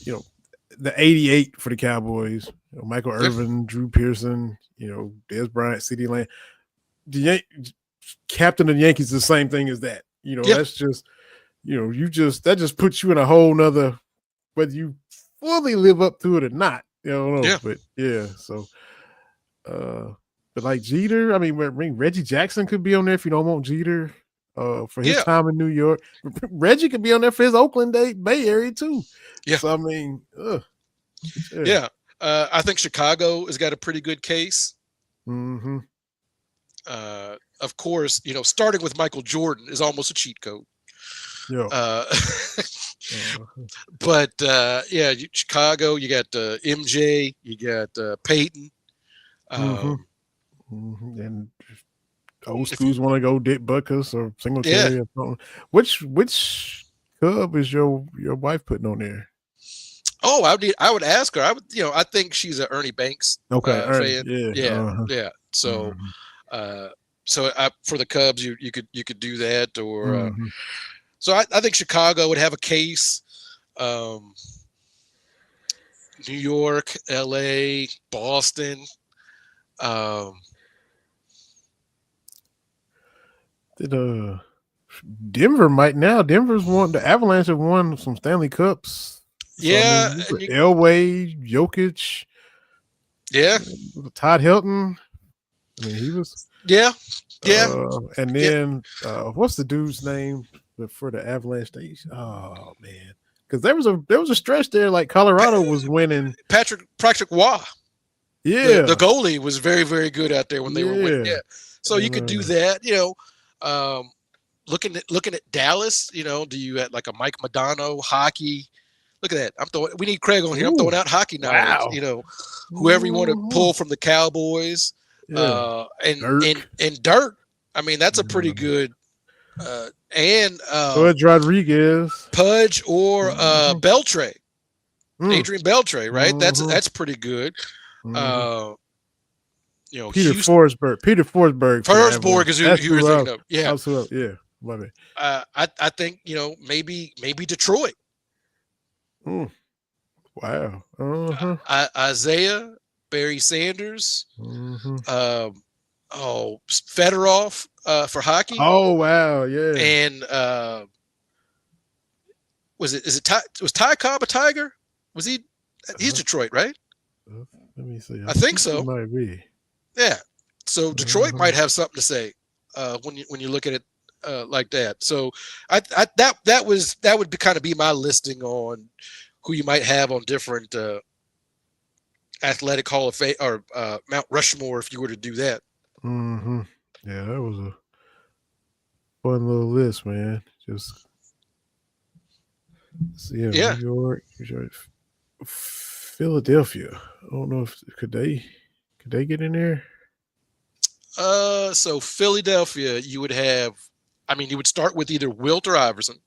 the 88 for the Cowboys, Michael Irvin, Drew Pearson, Des Bryant, CeeDee Lamb. The captain of the Yankees is the same thing as that. That's just, that just puts you in a whole nother, whether you fully live up to it or not. I don't know, but so, but like Jeter, I mean, Reggie Jackson could be on there if you don't want Jeter, for his time in New York. Reggie could be on there for his Oakland Bay Area too. Yeah. So I mean, I think Chicago has got a pretty good case. Mm-hmm. Of course, starting with Michael Jordan is almost a cheat code. Yeah. But yeah, Chicago, you got MJ, you got Peyton. And old schools want to go Dick Butkus or Singletary Yeah. or something. Which Cub is your wife putting on there? Oh, I would ask her. I think she's a Ernie Banks Okay, fan. yeah. Yeah. So, for the Cubs, you could do that, or so I think Chicago would have a case. New York, LA, Boston. Denver's won, the Avalanche have won some Stanley Cups. Yeah, so, Elway, Jokic, Todd Hilton. I mean, he was and then what's the dude's name for the Avalanche? Oh man, because there was a stretch there like Colorado was winning. Patrick Waugh. Yeah, the goalie was very, very good out there when they were winning. Yeah, so you could do that. Looking at Dallas. Do you at like a Mike Modano hockey? Look at that. We need Craig on here. I'm throwing out hockey knowledge. Wow. Whoever you want to pull from the Cowboys. And Dirt. I mean, that's a pretty good. And Pudge Rodriguez, Pudge or Beltre, Adrian Beltre, right? That's pretty good. Peter Houston, Forsberg. Forsberg is who you're thinking of. Yeah, yeah. Love it. I think maybe Detroit. Wow. Isaiah, Barry Sanders, Fedorov for hockey. Oh wow, yeah. And was Ty Cobb a Tiger? Was he? He's Detroit, right? Let me see. I think so. It might be. Yeah. So Detroit might have something to say when you look at it like that. So that would kind of be my listing on who you might have on different athletic Hall of Fame or Mount Rushmore if you were to do that. Yeah, that was a fun little list, man. Just New York, Philadelphia. I don't know if could they get in there. So Philadelphia, you would have. I mean, you would start with either Wilt or Iverson,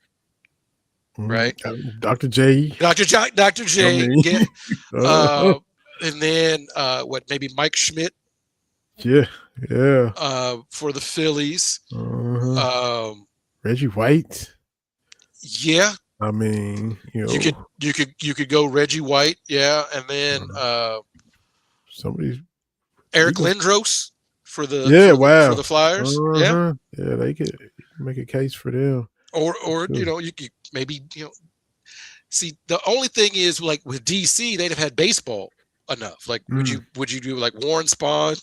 right? Dr. J. Dr. J. I mean, and then maybe Mike Schmidt. Yeah. For the Phillies. Reggie White. Yeah. I mean, you could go Reggie White, yeah, and then Eric Lindros for the for the Flyers. Yeah, they could make a case for them. Or you could maybe see the only thing is like with DC they'd have had baseball enough. Like would you do like Warren Spahn?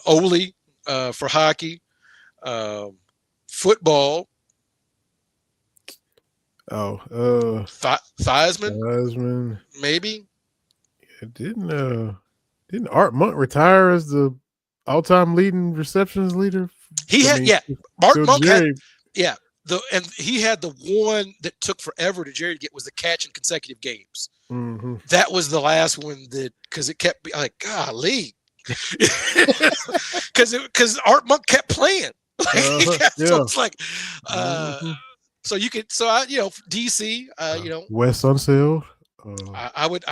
Ole for hockey. Football. Theismann, maybe. Yeah, didn't Art Monk retire as the all-time leading receptions leader? Art Monk had and he had the one that took forever to Jerry to get was the catch in consecutive games. That was the last one because it kept like golly, because Art Monk kept playing. So it's like, so you could, DC, Wes Unseld. I would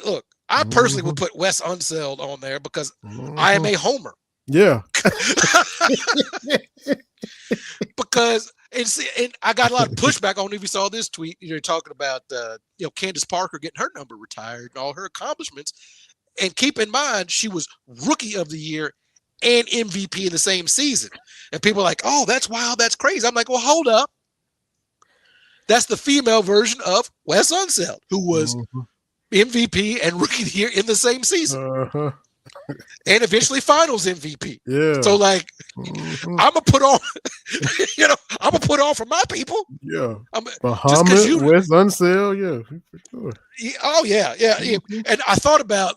look. I personally would put Wes Unseld on there because I am a homer. Yeah. Because and I got a lot of pushback. I don't know if you saw this tweet. You're talking about Candace Parker getting her number retired and all her accomplishments. And keep in mind, she was Rookie of the Year and MVP in the same season. And people are like, oh, that's wild. That's crazy. I'm like, well, hold up. That's the female version of Wes Unseld, who was MVP and Rookie of the Year in the same season. And eventually finals MVP. Yeah. So like, I'm gonna put on, I'm gonna put on for my people. Yeah. Muhammad, Wes Unseld, yeah, for sure. Oh yeah. And I thought about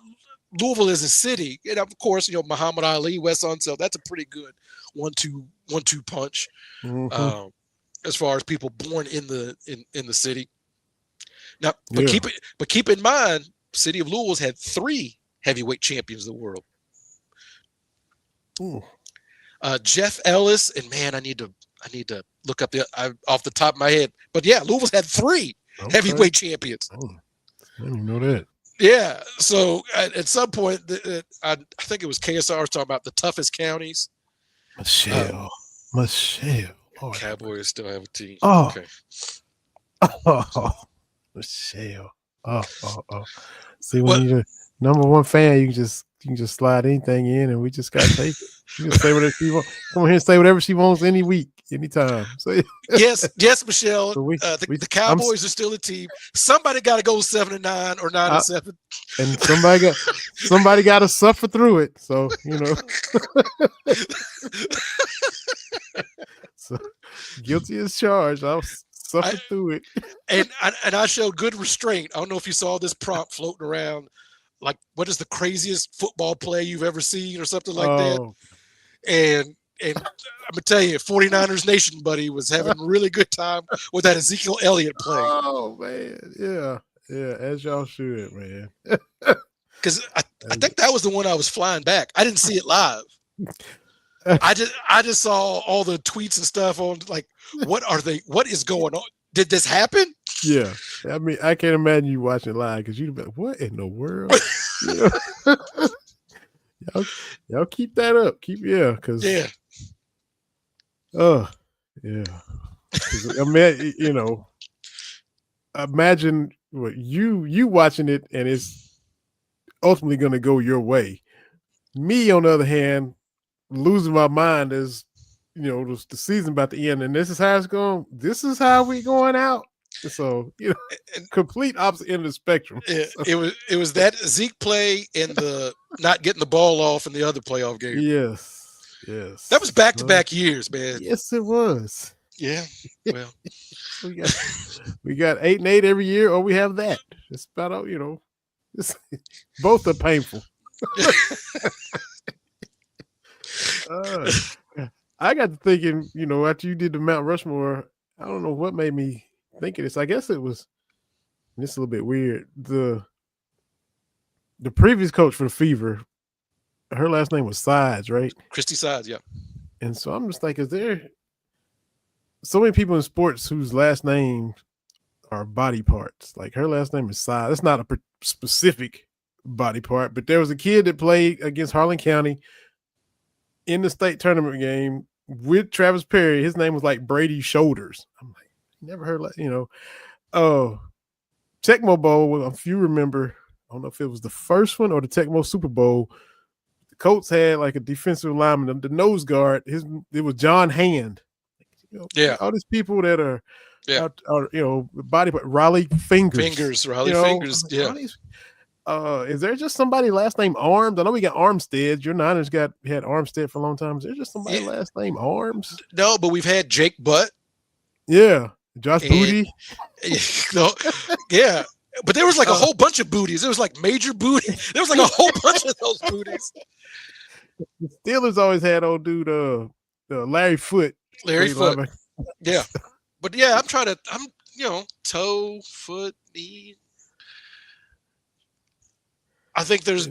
Louisville is a city, and of course, Muhammad Ali, Wes Unseld. That's a pretty good one-two punch. Mhm. As far as people born in the city. Now, Yeah. keep in mind, city of Louisville's had 3 heavyweight champions of the world. Ooh. Jeff Ellis, and man, I need to look up off the top of my head. But yeah, Louisville's had 3 Okay. heavyweight champions. Oh, I didn't know that. Yeah. So at some point, I think it was KSR was talking about the toughest counties. Michelle. Oh, Cowboys still have a team. Oh. Okay. Oh, Michelle. Oh. See, when you're the #1 fan, you can just slide anything in, and we just gotta take it. You can say whatever she wants. Come here and say whatever she wants any week, anytime. So yes, Michelle. So the Cowboys are still a team. Somebody got to go 7-9 or 9-7, and somebody got to suffer through it. So so guilty as charged. I'll suffer through it. And I showed good restraint. I don't know if you saw this prompt floating around. Like, what is the craziest football play you've ever seen or something like that? And I'm gonna tell you, 49ers Nation buddy was having a really good time with that Ezekiel Elliott play. Oh man, yeah, as y'all should, man. Because I think that was the one I was flying back. I didn't see it live. I just saw all the tweets and stuff on like, what is going on? Did this happen? Yeah, I mean, I can't imagine you watching it live because you'd be like, what in the world? Y'all keep that up. Because yeah. Yeah. I mean, imagine what you watching it and it's ultimately going to go your way. Me, on the other hand, losing my mind is, the season about to end, and this is how it's going. This is how we going out. So complete opposite end of the spectrum. It was that Zeke play and the not getting the ball off in the other playoff game. Yes. That was back-to-back years, man. Yes, it was. Yeah. Well, we got 8-8 every year, or we have that. It's about both are painful. I got to thinking, after you did the Mount Rushmore, I don't know what made me think of this. I guess it was, and it's a little bit weird. The previous coach for the Fever, her last name was Sides, right? Christy Sides, yeah. And so I'm just like, is there so many people in sports whose last names are body parts? Like her last name is Sides. It's not a specific body part, but there was a kid that played against Harlan County in the state tournament game with Travis Perry. His name was like Brady Shoulders. I'm like, never heard Tecmo Bowl, if you remember, I don't know if it was the first one or the Tecmo Super Bowl. The Colts had like a defensive lineman, the nose guard. It was John Hand. All these people that are body part. Raleigh Fingers. Raleigh Fingers. Yeah. Is there just somebody last name Arms? I know we got Armstead. Your Niners had Armstead for a long time. Is there just somebody last name Arms? No, but we've had Jake Butt. Yeah. Josh Booty. Yeah. But there was like a whole bunch of booties. There was like Major Booty. There was like a whole bunch of those booties. The Steelers always had old dude Larry Foote. Larry Foote. Yeah. But yeah, I'm toe, foot, knee. I think there's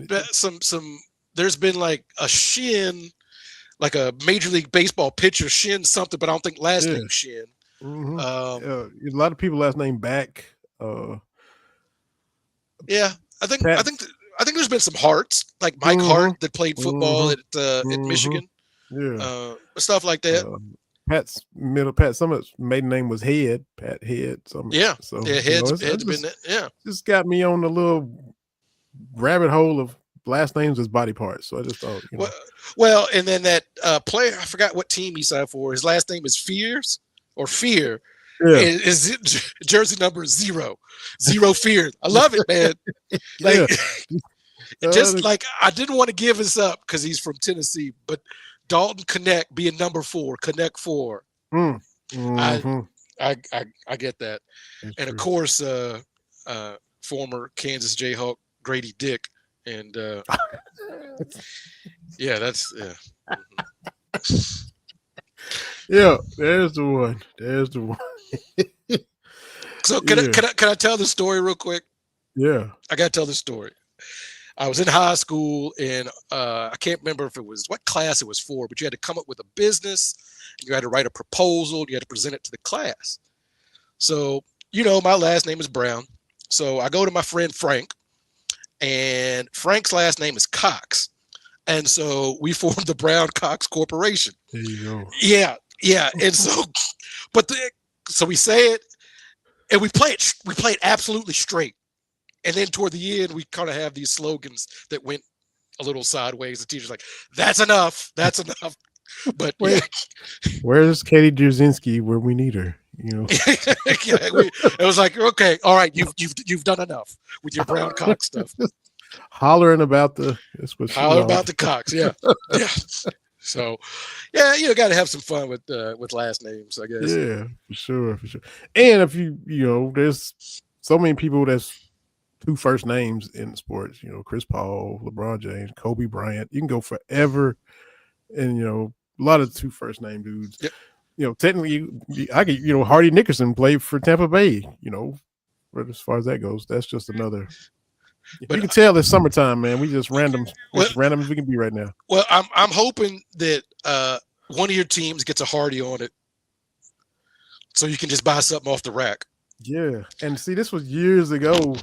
been like a Shin, like a Major League Baseball pitcher, Shin something, but I don't think last name Shin. Mm-hmm. A lot of people last name Back. Yeah, I think there's been some Harts, like Mike Hart that played football at Michigan. Yeah, stuff like that. Pat Summit's maiden name was Head. Pat Head. Yeah, so Head's been that. Yeah, just got me on the little rabbit hole of last names as body parts. So I just thought, Well, and then that player, I forgot what team he signed for. His last name is Fear. Yeah. Is jersey number 0 Fear. I love it, man. Like, just like I didn't want to give this up because he's from Tennessee, but Dalton Connect being number 4, Connect 4. Mm-hmm. I get that. That's and true. Of course, former Kansas Jayhawk Grady Dick And yeah, that's yeah. Yeah, there's the one. There's the one. So Yeah. can I tell the story real quick? Yeah. I gotta tell the story. I was in high school, and I can't remember if it was what class it was for, but you had to come up with a business. You had to write a proposal. You had to present it to the class. So, my last name is Brown. So I go to my friend Frank, and Frank's last name is Cox. And so we formed the Brown Cox Corporation. There you go. Yeah. And so, so we say it, and we play it absolutely straight. And then toward the end, we kind of have these slogans that went a little sideways. The teacher's like, "That's enough. That's enough." But where's Katie Drzinski where we need her? It was like, okay, all right, you've done enough with your Brown Cox stuff. Hollering about the Cox, yeah. So, yeah, you got to have some fun with last names, I guess. Yeah, for sure. And if there's so many people that's 2 first names in sports. Chris Paul, LeBron James, Kobe Bryant. You can go forever, and a lot of 2 first name dudes. Yep. Technically, I could. Hardy Nickerson played for Tampa Bay. But as far as that goes, that's just another. But you can tell it's summertime, man. We just random as we can be right now. Well, I'm hoping that one of your teams gets a Hardy on it, so you can just buy something off the rack. Yeah, and see, this was years ago.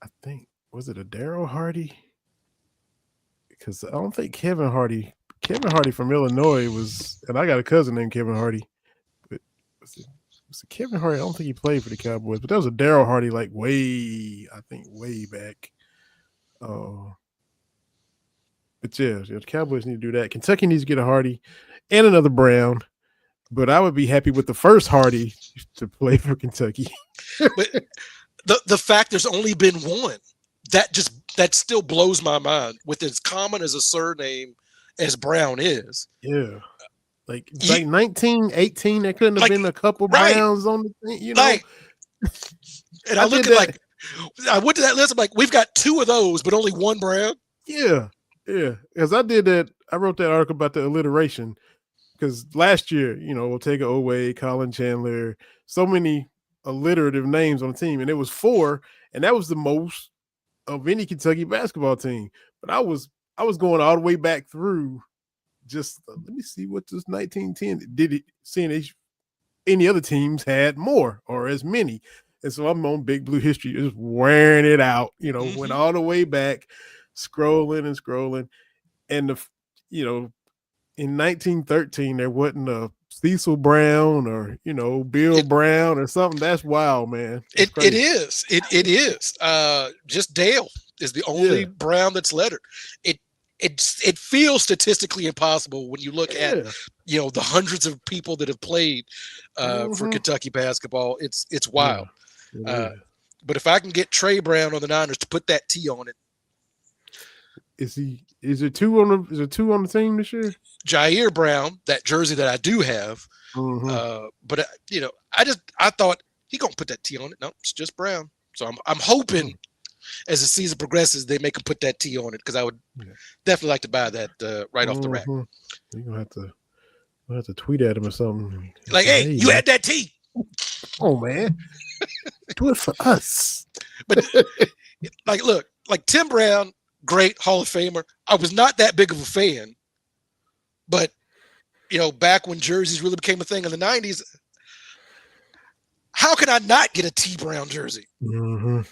I think, was it a Daryl Hardy? Because I don't think Kevin Hardy from Illinois was, and I got a cousin named Kevin Hardy. But was it Kevin Hardy? I don't think he played for the Cowboys, but that was a Daryl Hardy, like way back. But yeah, the Cowboys need to do that. Kentucky needs to get a Hardy and another Brown. But I would be happy with the first Hardy to play for Kentucky. But the fact there's only been one, that still blows my mind, with as common as a surname as Brown is. Yeah. Like 1918, there couldn't have been a couple Browns on the thing, And I went to that list, I'm like, we've got 2 of those, but only 1 Brown. Yeah. Because I did that. I wrote that article about the alliteration. Because last year, Ortega Oweh, Colin Chandler, so many alliterative names on the team, and it was 4, and that was the most of any Kentucky basketball team. But I was going all the way back through. Just let me see what this 1910 did. It seeing if any other teams had more or as many, and so I'm on Big Blue History, just wearing it out. Went all the way back, scrolling, and in 1913 there wasn't a Cecil Brown or Bill Brown or something. That's wild, man. It is. Just Dale is the only Brown that's lettered. It feels statistically impossible when you look at the hundreds of people that have played for Kentucky basketball. It's wild. Yeah, but if I can get Trey Brown on the Niners to put that T on it, is it 2 on the team this year? Jair Brown, that jersey that I do have. But I thought he gonna put that T on it. No, it's just Brown. So I'm hoping as the season progresses they make him put that T on it, because I would definitely like to buy that right off the rack. You're gonna have to tweet at him or something. Like, hey, you had that T. Oh man, do it for us. But look, Tim Brown, great Hall of Famer. I was not that big of a fan, but back when jerseys really became a thing in the 90s, how can I not get a T Brown jersey? Yep.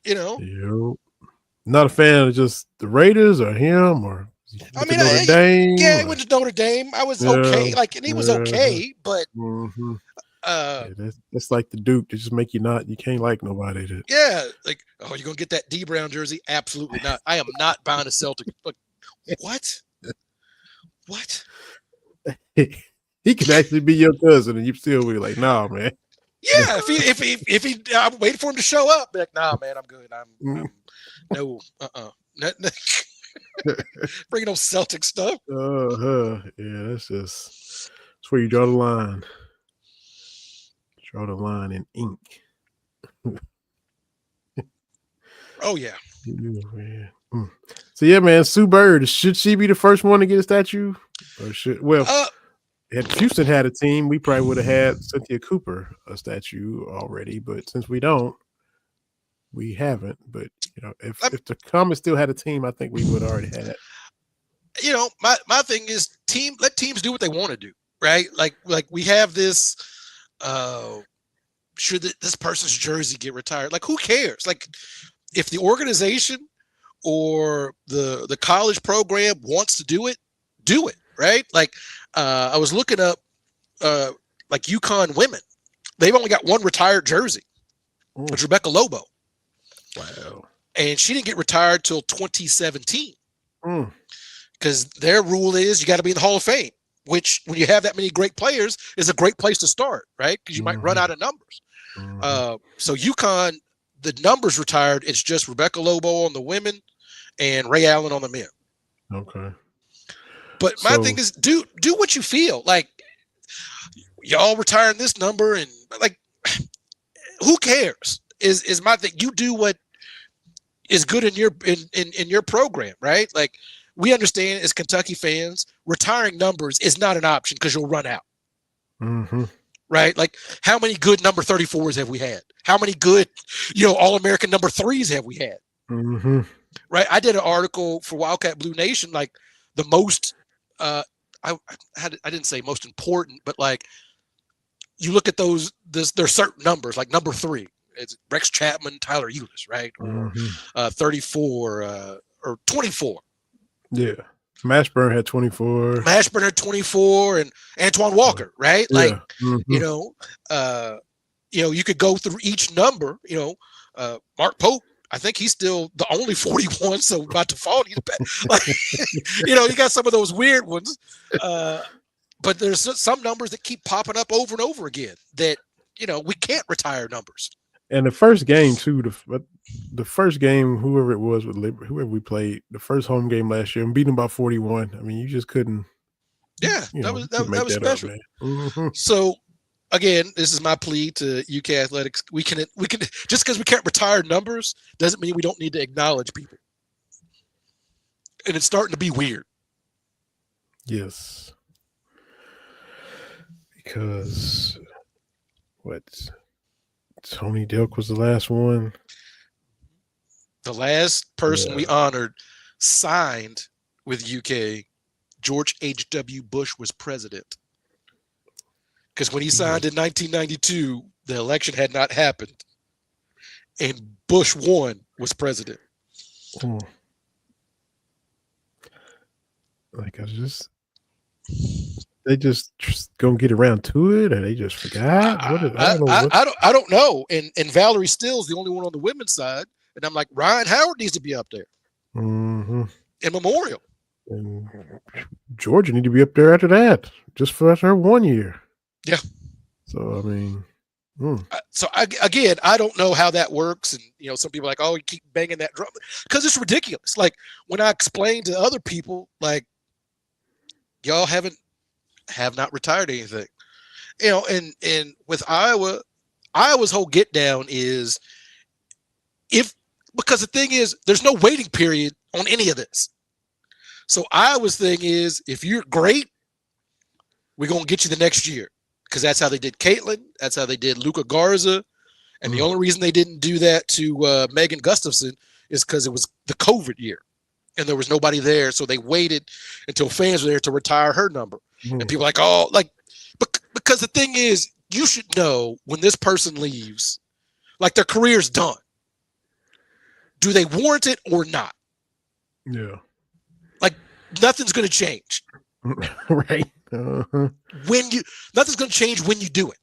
Yep. Not a fan of just the Raiders or him or Notre Dame. Yeah, he went to Notre Dame. I was okay. And he was okay, but that's like the Duke. They just make you can't like nobody. Yeah, you're gonna get that D Brown jersey? Absolutely not. I am not buying a Celtic. What? He could actually be your cousin, and you still be like, nah, man. Yeah, if he, I'm waiting for him to show up. Be like, nah, man, I'm good. I'm no, bring no Celtic stuff. Yeah, that's where you draw the line. Draw the line in ink. Oh yeah. Man. So yeah, man, Sue Bird, should she be the first one to get a statue? Or had Houston had a team, we probably would have had Cynthia Cooper a statue already, but since we don't, we haven't. But if the Comets still had a team, I think we would have already had it. My thing is let teams do what they want to do, right? Like we have this should this person's jersey get retired? Like, who cares? Like, if the organization or the college program wants to do it, right? Like, I was looking up like UConn women. They've only got one retired jersey. It's Rebecca Lobo. Wow. And she didn't get retired till 2017. Because their rule is you got to be in the Hall of Fame, which when you have that many great players is a great place to start, right? Because you might run out of numbers. So UConn, the numbers retired. It's just Rebecca Lobo on the women and Ray Allen on the men. Okay. But my thing is do what you feel. Like, y'all retiring this number and like, who cares? Is my thing. You do what is good in your program, right? Like, we understand as Kentucky fans, retiring numbers is not an option because you'll run out. Right? Like, how many good number 34s have we had? How many good, All-American number 3s have we had? Right? I did an article for Wildcat Blue Nation, like the most, I didn't say most important, but like, you look at there's certain numbers, like number 3. It's Rex Chapman, Tyler Eulis, right? Or 34 or 24. Yeah. Mashburn had 24. Mashburn had 24 and Antoine Walker, right? Yeah. Like, you could go through each number, Mark Pope, I think he's still the only 41. So by default, like, you got some of those weird ones. But there's some numbers that keep popping up over and over again that, we can't retire numbers. And the first game too, the first game, whoever it was with whoever we played, the first home game last year, and beat them by 41. I mean, you just couldn't. Yeah, that was special. So again, this is my plea to UK athletics. We can just because we can't retire numbers doesn't mean we don't need to acknowledge people. And it's starting to be weird. Yes. Because Tony Delk was the last one. The last person we honored signed with UK. George H.W. Bush was president. Because when he signed in 1992, the election had not happened. And Bush was president. Like, they just gonna get around to it, or they just forgot? I don't know. And Valerie Still's the only one on the women's side. And I'm like, Ryan Howard needs to be up there. In Memorial. And Georgia need to be up there after that, just for her 1 year. Yeah. So, I mean. Again, I don't know how that works. And, some people are like, oh, you keep banging that drum. Because it's ridiculous. Like, when I explain to other people, like, y'all have not retired anything. And with Iowa's whole get down is because the thing is, there's no waiting period on any of this. So Iowa's thing is, if you're great, we're going to get you the next year. Because that's how they did Caitlin. That's how they did Luca Garza. And the only reason they didn't do that to Megan Gustafson is because it was the COVID year. And there was nobody there. So they waited until fans were there to retire her number. And people are like, oh, like, because the thing is, you should know when this person leaves, like, their career's done. Do they warrant it or not? Yeah. Like, nothing's going to change. Right. Nothing's going to change when you do it.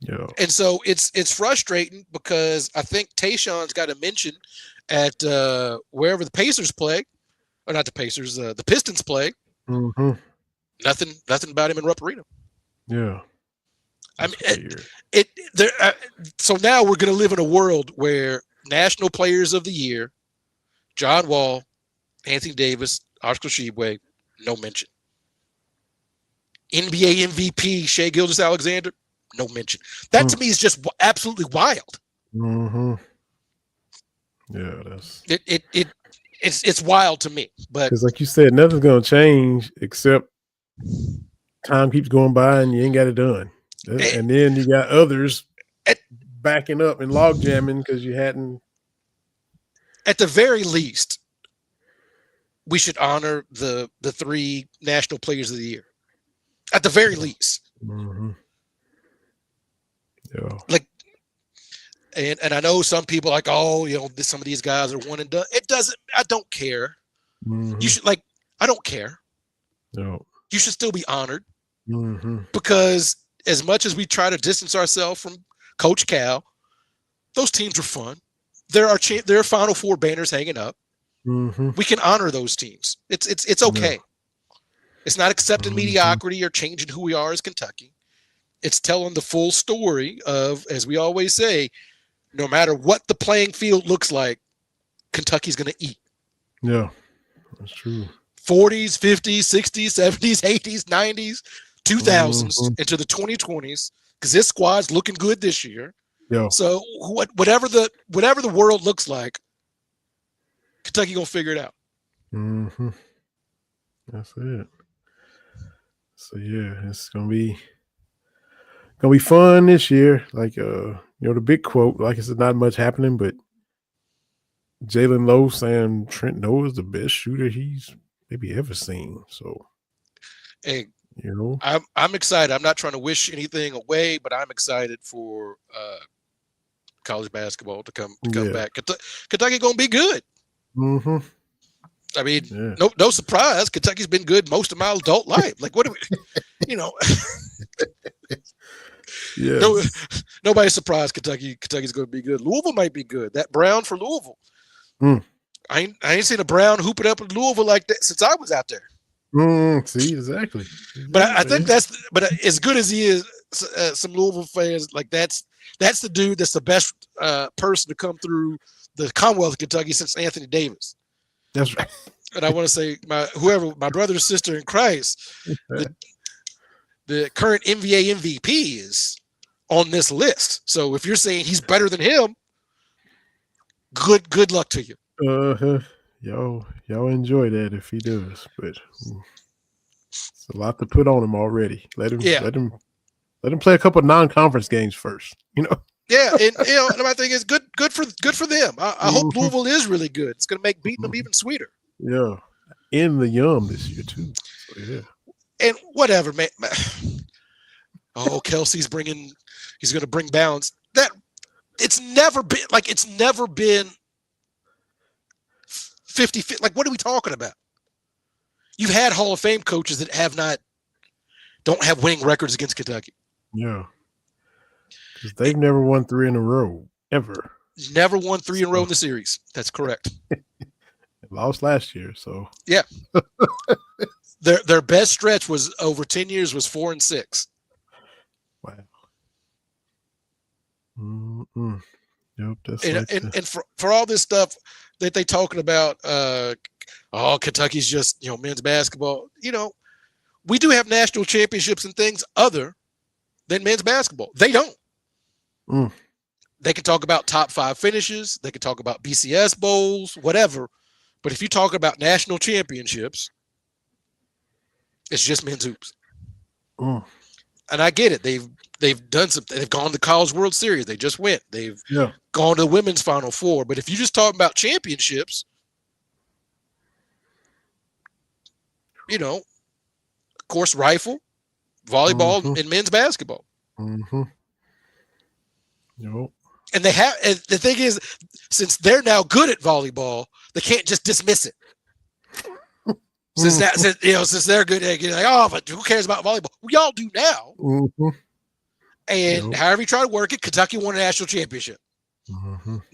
Yeah. And so it's frustrating because I think Tayshawn's got a mention at wherever the Pacers play, or not the Pacers, the Pistons play. Nothing about him in Rupp Arena. Yeah. I mean, so now we're going to live in a world where National Players of the Year, John Wall, Anthony Davis, Oscar Tshiebwe, no mention. NBA MVP, Shai Gilgeous-Alexander, no mention. That to me is just absolutely wild. Mm-hmm. Yeah, that's It's wild to me. But because, like you said, nothing's gonna change except time keeps going by and you ain't got it done. And then you got others backing up and log jamming because you hadn't. at the very least, we should honor the 3 national players of the year. At the very least. Mm-hmm. Yeah. Like, and I know some people like, oh, some of these guys are one and done. It doesn't. I don't care. Mm-hmm. You should I don't care. No. You should still be honored Mm-hmm. because as much as we try to distance ourselves from Coach Cal, those teams are fun. There are Final Four banners hanging up. Mm-hmm. We can honor those teams. It's okay. Yeah. It's not accepting mediocrity or changing who we are as Kentucky. It's telling the full story of, as we always say, no matter what the playing field looks like, Kentucky's going to eat. Yeah, that's true. 40s, 50s, 60s, 70s, 80s, 90s, 2000s, into the 2020s, because this squad's looking good this year. Yeah. So whatever the world looks like, Kentucky gonna figure it out. Mm-hmm. That's it. So yeah, it's gonna be fun this year. Like the big quote, like I said, not much happening, but Jalen Lowe saying Trent Noah is the best shooter he's maybe ever seen. So, hey, I'm excited. I'm not trying to wish anything away, but I'm excited for college basketball to come back. Kentucky gonna be good. Mm-hmm. I mean, no surprise. Kentucky's been good most of my adult life. Like, what do we, Yeah. Nobody's surprised Kentucky's going to be good. Louisville might be good. That Brown for Louisville. I ain't seen a Brown hoop it up in Louisville like that since I was out there. See, exactly. But I think but as good as he is, some Louisville fans, like that's the dude that's the best person to come through the Commonwealth of Kentucky since Anthony Davis. That's right. And I want to say my brother or sister in Christ, the current NBA MVP is on this list. So if you're saying he's better than him, good luck to you. Y'all enjoy that if he does, but it's a lot to put on him already. Let him play a couple of non-conference games first. Yeah, and my thing is good for them. I hope Louisville is really good. It's going to make beating them even sweeter. Yeah, in the Yum this year too. So, yeah, and whatever, man. Oh, Kelsey's he's going to bring balance. That it's never been 50. Like, what are we talking about? You've had Hall of Fame coaches that don't have winning records against Kentucky. Yeah. Because they've never won 3 in a row, ever. Never won 3 in a row in the series. That's correct. Lost last year, so. Yeah. Their best stretch was over 10 years was 4-6. Wow. Mm-mm. Yep, that's and for all this stuff that they talking about, Kentucky's just, men's basketball. We do have national championships and things other than men's basketball. They don't. They can talk about top 5 finishes. They can talk about BCS bowls, whatever. But if you talk about national championships, it's just men's hoops. And I get it. They've done something. They've gone to the College World Series. They just went. They've gone to the women's Final Four. But if you just talk about championships, of course, rifle, volleyball, and men's basketball. Nope. And and the thing is, since they're now good at volleyball, they can't just dismiss it. Since they're good at it, like, but who cares about volleyball? We all do now. And however you try to work it, Kentucky won a national championship.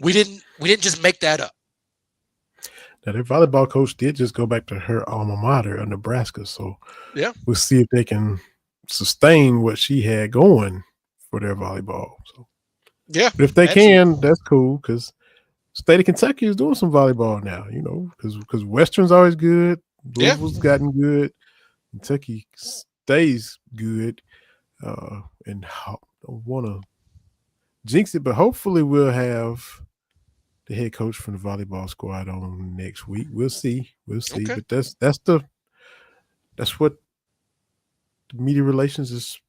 We didn't just make that up. Now their volleyball coach did just go back to her alma mater, Nebraska. So we'll see if they can sustain what she had going for their volleyball. So but if they can, that's cool because state of Kentucky is doing some volleyball now. Because Western's always good. Louisville's gotten good. Kentucky stays good. And I want to jinx it, but hopefully we'll have the head coach from the volleyball squad on next week. We'll see. Okay. But that's what the media relations is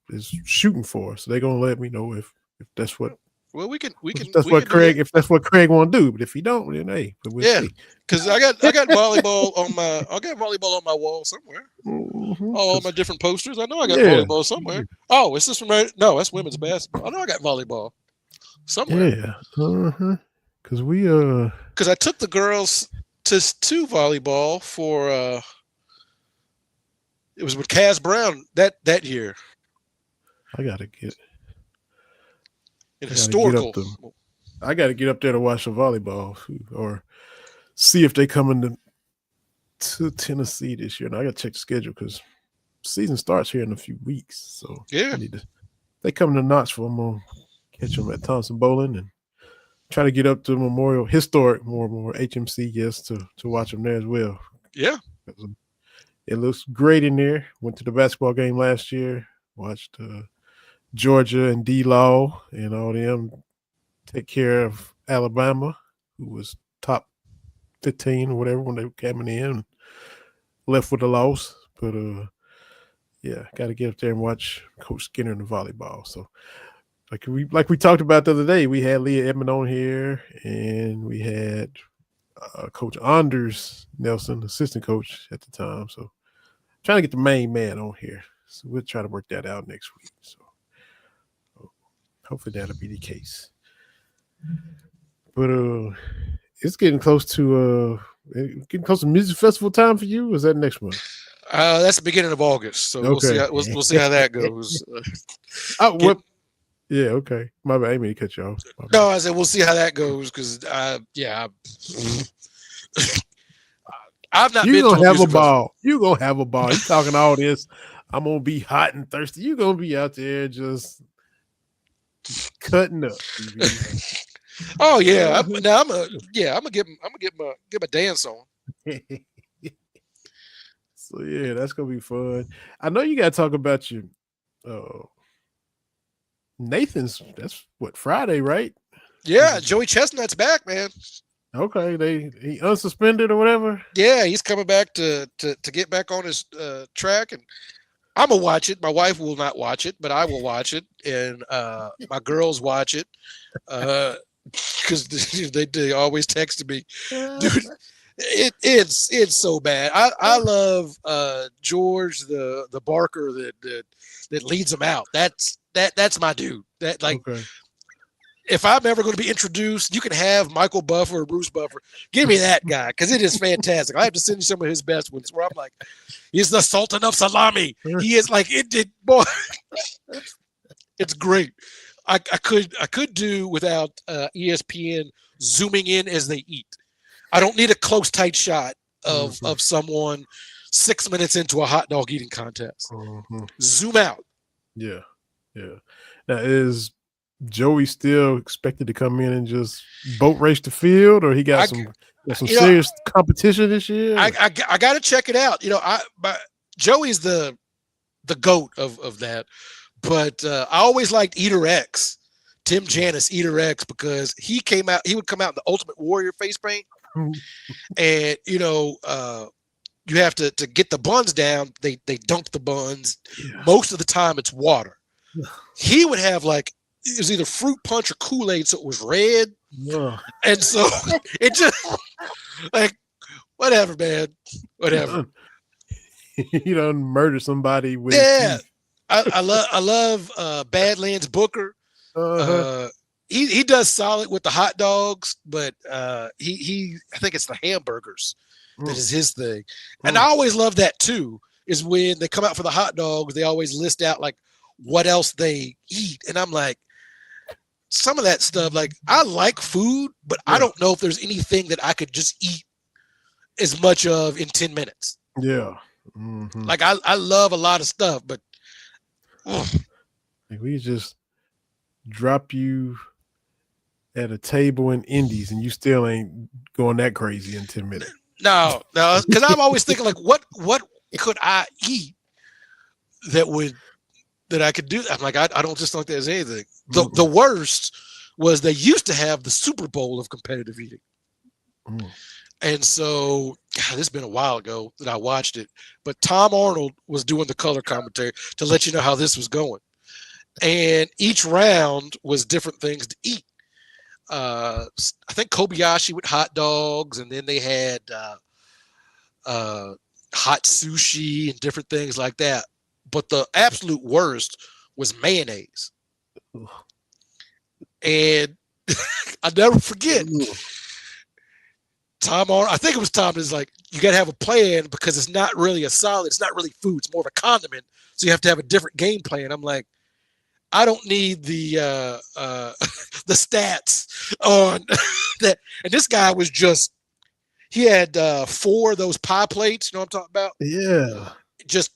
shooting for. So they're gonna let me know if that's what. Well, we can. If that's what Craig want to do. But if he don't, then hey, but we'll see. Because I got volleyball on my wall somewhere. Mm-hmm. All my different posters. I know I got volleyball somewhere. Oh, is this from right? No, that's women's basketball. I know I got volleyball somewhere. Yeah. Because because I took the girls to volleyball for it was with Kaz Brown that year. I gotta get historical. I gotta get up there to watch the volleyball or see if they come to Tennessee this year. And I gotta check the schedule because season starts here in a few weeks. So yeah, they come to Knoxville. I'm gonna catch them at Thompson Bowling and try to get up to Memorial Historic more HMC to watch them there as well. Yeah, it looks great in there. Went to the basketball game last year. Watched Georgia and D-Law and all them take care of Alabama, who was top 15 or whatever when they were coming in. Left with a loss, but got to get up there and watch Coach Skinner in the volleyball. So, like we talked about the other day, we had Leah Edmond on here, and we had Coach Anders Nelson, assistant coach at the time. So, trying to get the main man on here. So we'll try to work that out next week. So hopefully that'll be the case. But it's getting close to music festival time for you. Or is that next month? That's the beginning of August. So okay. we'll see how that goes. Yeah, okay. My bad. I didn't mean to cut you off. No, I said we'll see how that goes because I've not been to a music festival. You gonna have a ball. You talking all this? I'm gonna be hot and thirsty. You gonna be out there just cutting up. Oh yeah, I'm gonna get my dance on. So yeah, that's gonna be fun. I know you gotta talk about your Nathan's. That's what, Friday, right? Yeah, Joey Chestnut's back, man. Okay, he unsuspended or whatever. Yeah, he's coming back to get back on his track, and I'm gonna watch it. My wife will not watch it, but I will watch it, and my girls watch it because they always text me, dude. It's so bad. I love George the barker that leads them out. That's my dude. That like. Okay. If I'm ever going to be introduced, you can have Michael Buffer or Bruce Buffer. Give me that guy because it is fantastic. I have to send you some of his best ones where I'm like, he's the Sultan of Salami. He is like boy. It's great. I could do without ESPN zooming in as they eat. I don't need a close, tight shot of someone 6 minutes into a hot dog eating contest. Zoom out. Yeah. Now is Joey still expected to come in and just boat race the field, or he got some serious competition this year? I got to check it out. Joey's the GOAT of that, but I always liked Eater X, Tim Janis, Eater X, because he would come out in the Ultimate Warrior face paint, and you have to get the buns down. They dunk the buns. Yeah. Most of the time it's water. He would have it was either fruit punch or Kool-Aid, so it was red. Yeah. And so it just whatever, man. Whatever. You don't murder somebody with I love Badlands Booker. He does solid with the hot dogs, but he I think it's the hamburgers that is his thing. And I always love that too, is when they come out for the hot dogs, they always list out what else they eat. And I'm like, some of that stuff, I like food, but I don't know if there's anything that I could just eat as much of in 10 minutes. Yeah. I love a lot of stuff, but we just drop you at a table in Indies and you still ain't going that crazy in 10 minutes. No, because I'm always thinking what could I eat that I could do? I'm like, I don't think there's anything. The worst was they used to have the Super Bowl of competitive eating. Mm. And so, God, this has been a while ago that I watched it, but Tom Arnold was doing the color commentary to let you know how this was going. And each round was different things to eat. I think Kobayashi with hot dogs, and then they had hot sushi and different things like that. But the absolute worst was mayonnaise. Ugh. And I'll never forget. Ugh. Tom Arnold, I think it was Tom, is like, you got to have a plan because it's not really a solid, it's not really food, it's more of a condiment. So you have to have a different game plan. I'm like, I don't need the the stats on that. And this guy was just, he had 4 of those pie plates, you know what I'm talking about? Yeah. Just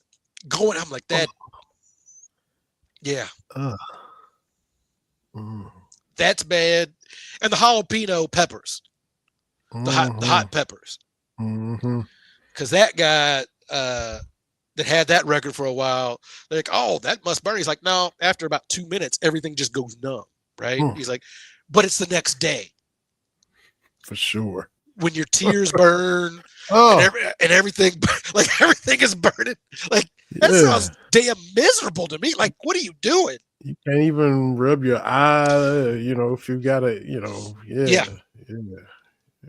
going, I'm like that. Yeah. Mm. That's bad. And the jalapeno peppers. The hot peppers, because that guy that had that record for a while, they're like, oh, that must burn. He's like, no, after about 2 minutes, everything just goes numb, right? He's like, but it's the next day. For sure. When your tears burn and everything, like everything is burning. Like, that sounds damn miserable to me. Like, what are you doing? You can't even rub your eye, if you got to,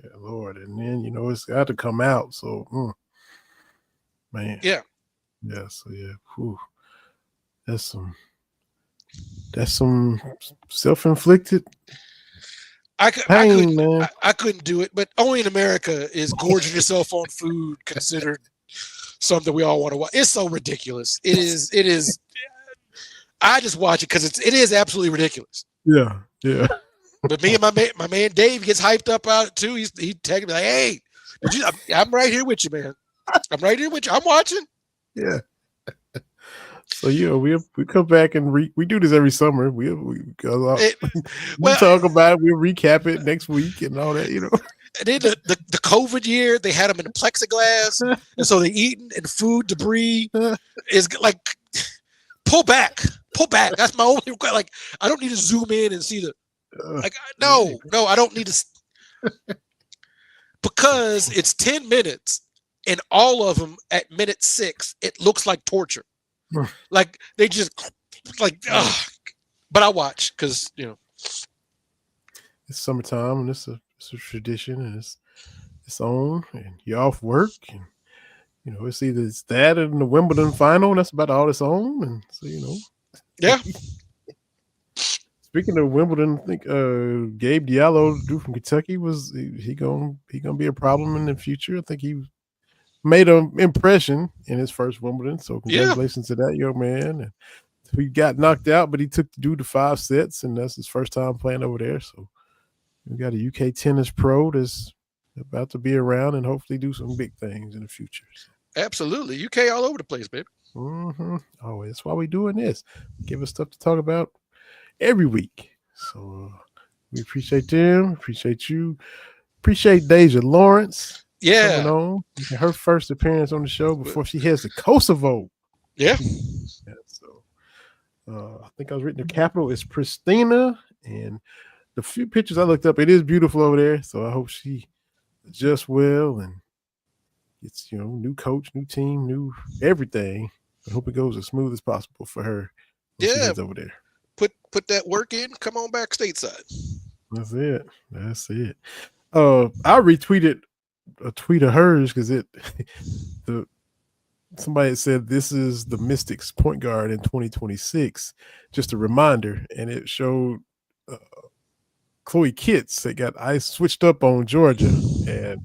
Yeah, Lord. And then, it's got to come out. So, man. Yeah. Yeah. So, yeah. Whew. That's some self-inflicted pain, man. I couldn't do it, but only in America is gorging yourself on food considered something we all want to watch. It's so ridiculous. It is. I just watch it because it is absolutely ridiculous. Yeah. Yeah. But me and my man Dave gets hyped up about it too. He texted me like, "Hey, I'm right here with you, man. I'm right here with you. I'm watching." Yeah. So we come back and we do this every summer. We talk about it. We'll recap it next week and all that. And then the COVID year, they had them in plexiglass, and so they eating and food debris is like, pull back. That's my only request. Like, I don't need to zoom in and see the. Like, no, I don't need to, because it's 10 minutes and all of them at minute 6, it looks like torture. Like, they just like, but I watch because, it's summertime and it's a tradition and it's on and you're off work and, it's either that and the Wimbledon final and that's about all it's on. And so, yeah. Speaking of Wimbledon, I think Gabe Diallo, dude from Kentucky, he gonna be a problem in the future. I think he made an impression in his first Wimbledon, so congratulations to that young man. And he got knocked out, but he took the dude to 5 sets, and that's his first time playing over there. So we got a UK tennis pro that's about to be around and hopefully do some big things in the future. So. Absolutely, UK all over the place, baby. Oh, that's why we're doing this. Give us stuff to talk about every week. So we appreciate them. Appreciate you. Appreciate Dazia Lawrence. Yeah. Coming on. Her first appearance on the show before she heads to Kosovo. Yeah. So I think I was written the capital is Pristina. And the few pictures I looked up, it is beautiful over there. So I hope she adjusts well and gets, new coach, new team, new everything. I hope it goes as smooth as possible for her. When she heads over there. Put that work in. Come on back stateside. That's it. I retweeted a tweet of hers because somebody had said this is the Mystics point guard in 2026. Just a reminder, and it showed Chloe Kitts that got ice switched up on Georgia and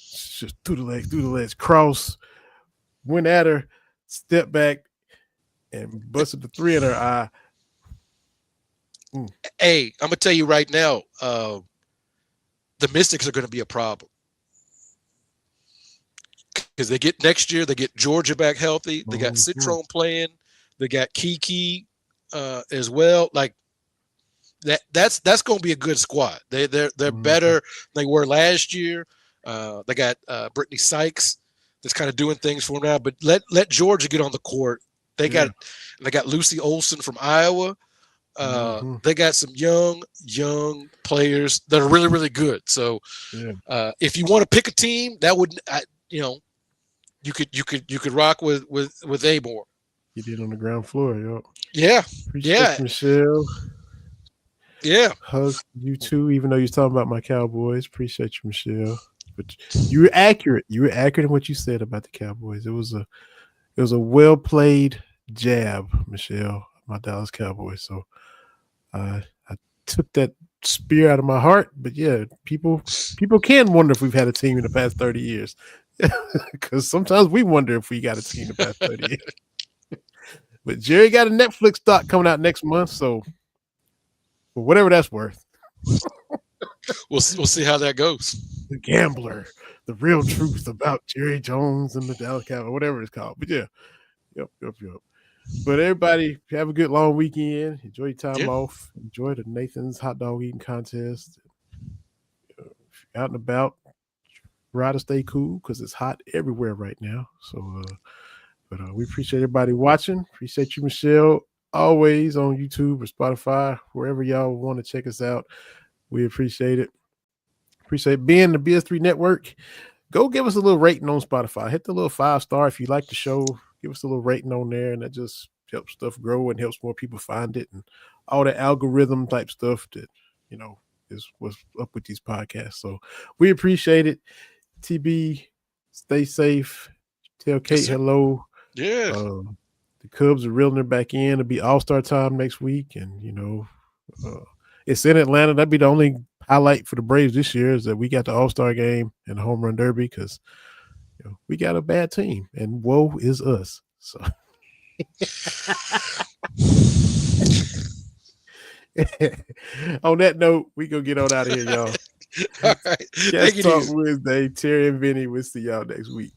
just through the legs, cross, went at her, stepped back, and busted the 3 in her eye. Hey, I'm gonna tell you right now, the Mystics are going to be a problem because they get Georgia back healthy. They got Citrone playing. They got Kiki as well. Like that's going to be a good squad. They're better than they were last year. They got Brittany Sykes that's kind of doing things for them now. But let Georgia get on the court. They got Lucy Olson from Iowa. They got some young players that are really, really good. So if you want to pick a team, that would, you could rock with Abor. You did on the ground floor, yo. Yeah. Appreciate you, Michelle. Yeah. Hugs you too, even though you're talking about my Cowboys. Appreciate you, Michelle. But you were accurate. You were accurate in what you said about the Cowboys. It was a well played jab, Michelle, my Dallas Cowboys. So I took that spear out of my heart. But yeah, people can wonder if we've had a team in the past 30 years. Because sometimes we wonder if we got a team in the past 30 years. But Jerry got a Netflix doc coming out next month, so for whatever that's worth. We'll see how that goes. The Gambler, the real truth about Jerry Jones and the Dallas Cowboys, whatever it's called. But yeah, yep. But everybody, have a good long weekend. Enjoy your time off. Enjoy the Nathan's hot dog eating contest. If you're out and about, try to stay cool because it's hot everywhere right now. So, but we appreciate everybody watching. Appreciate you, Michelle. Always on YouTube or Spotify, wherever y'all want to check us out. We appreciate it. Appreciate being the BS3 Network. Go give us a little rating on Spotify. Hit the little 5-star if you like the show. Give us a little rating on there, and that just helps stuff grow and helps more people find it and all the algorithm type stuff that, is what's up with these podcasts. So we appreciate it. TB, stay safe. Tell Kate hello. Yeah. The Cubs are reeling her back in. It'll be All-Star time next week, and it's in Atlanta. That'd be the only highlight for the Braves this year is that we got the All-Star game and the Home Run Derby because we got a bad team, and woe is us. So, on that note, we gonna get on out of here, y'all. All right. Thank you. Talk Wednesday. Terry and Vinny. We'll see y'all next week.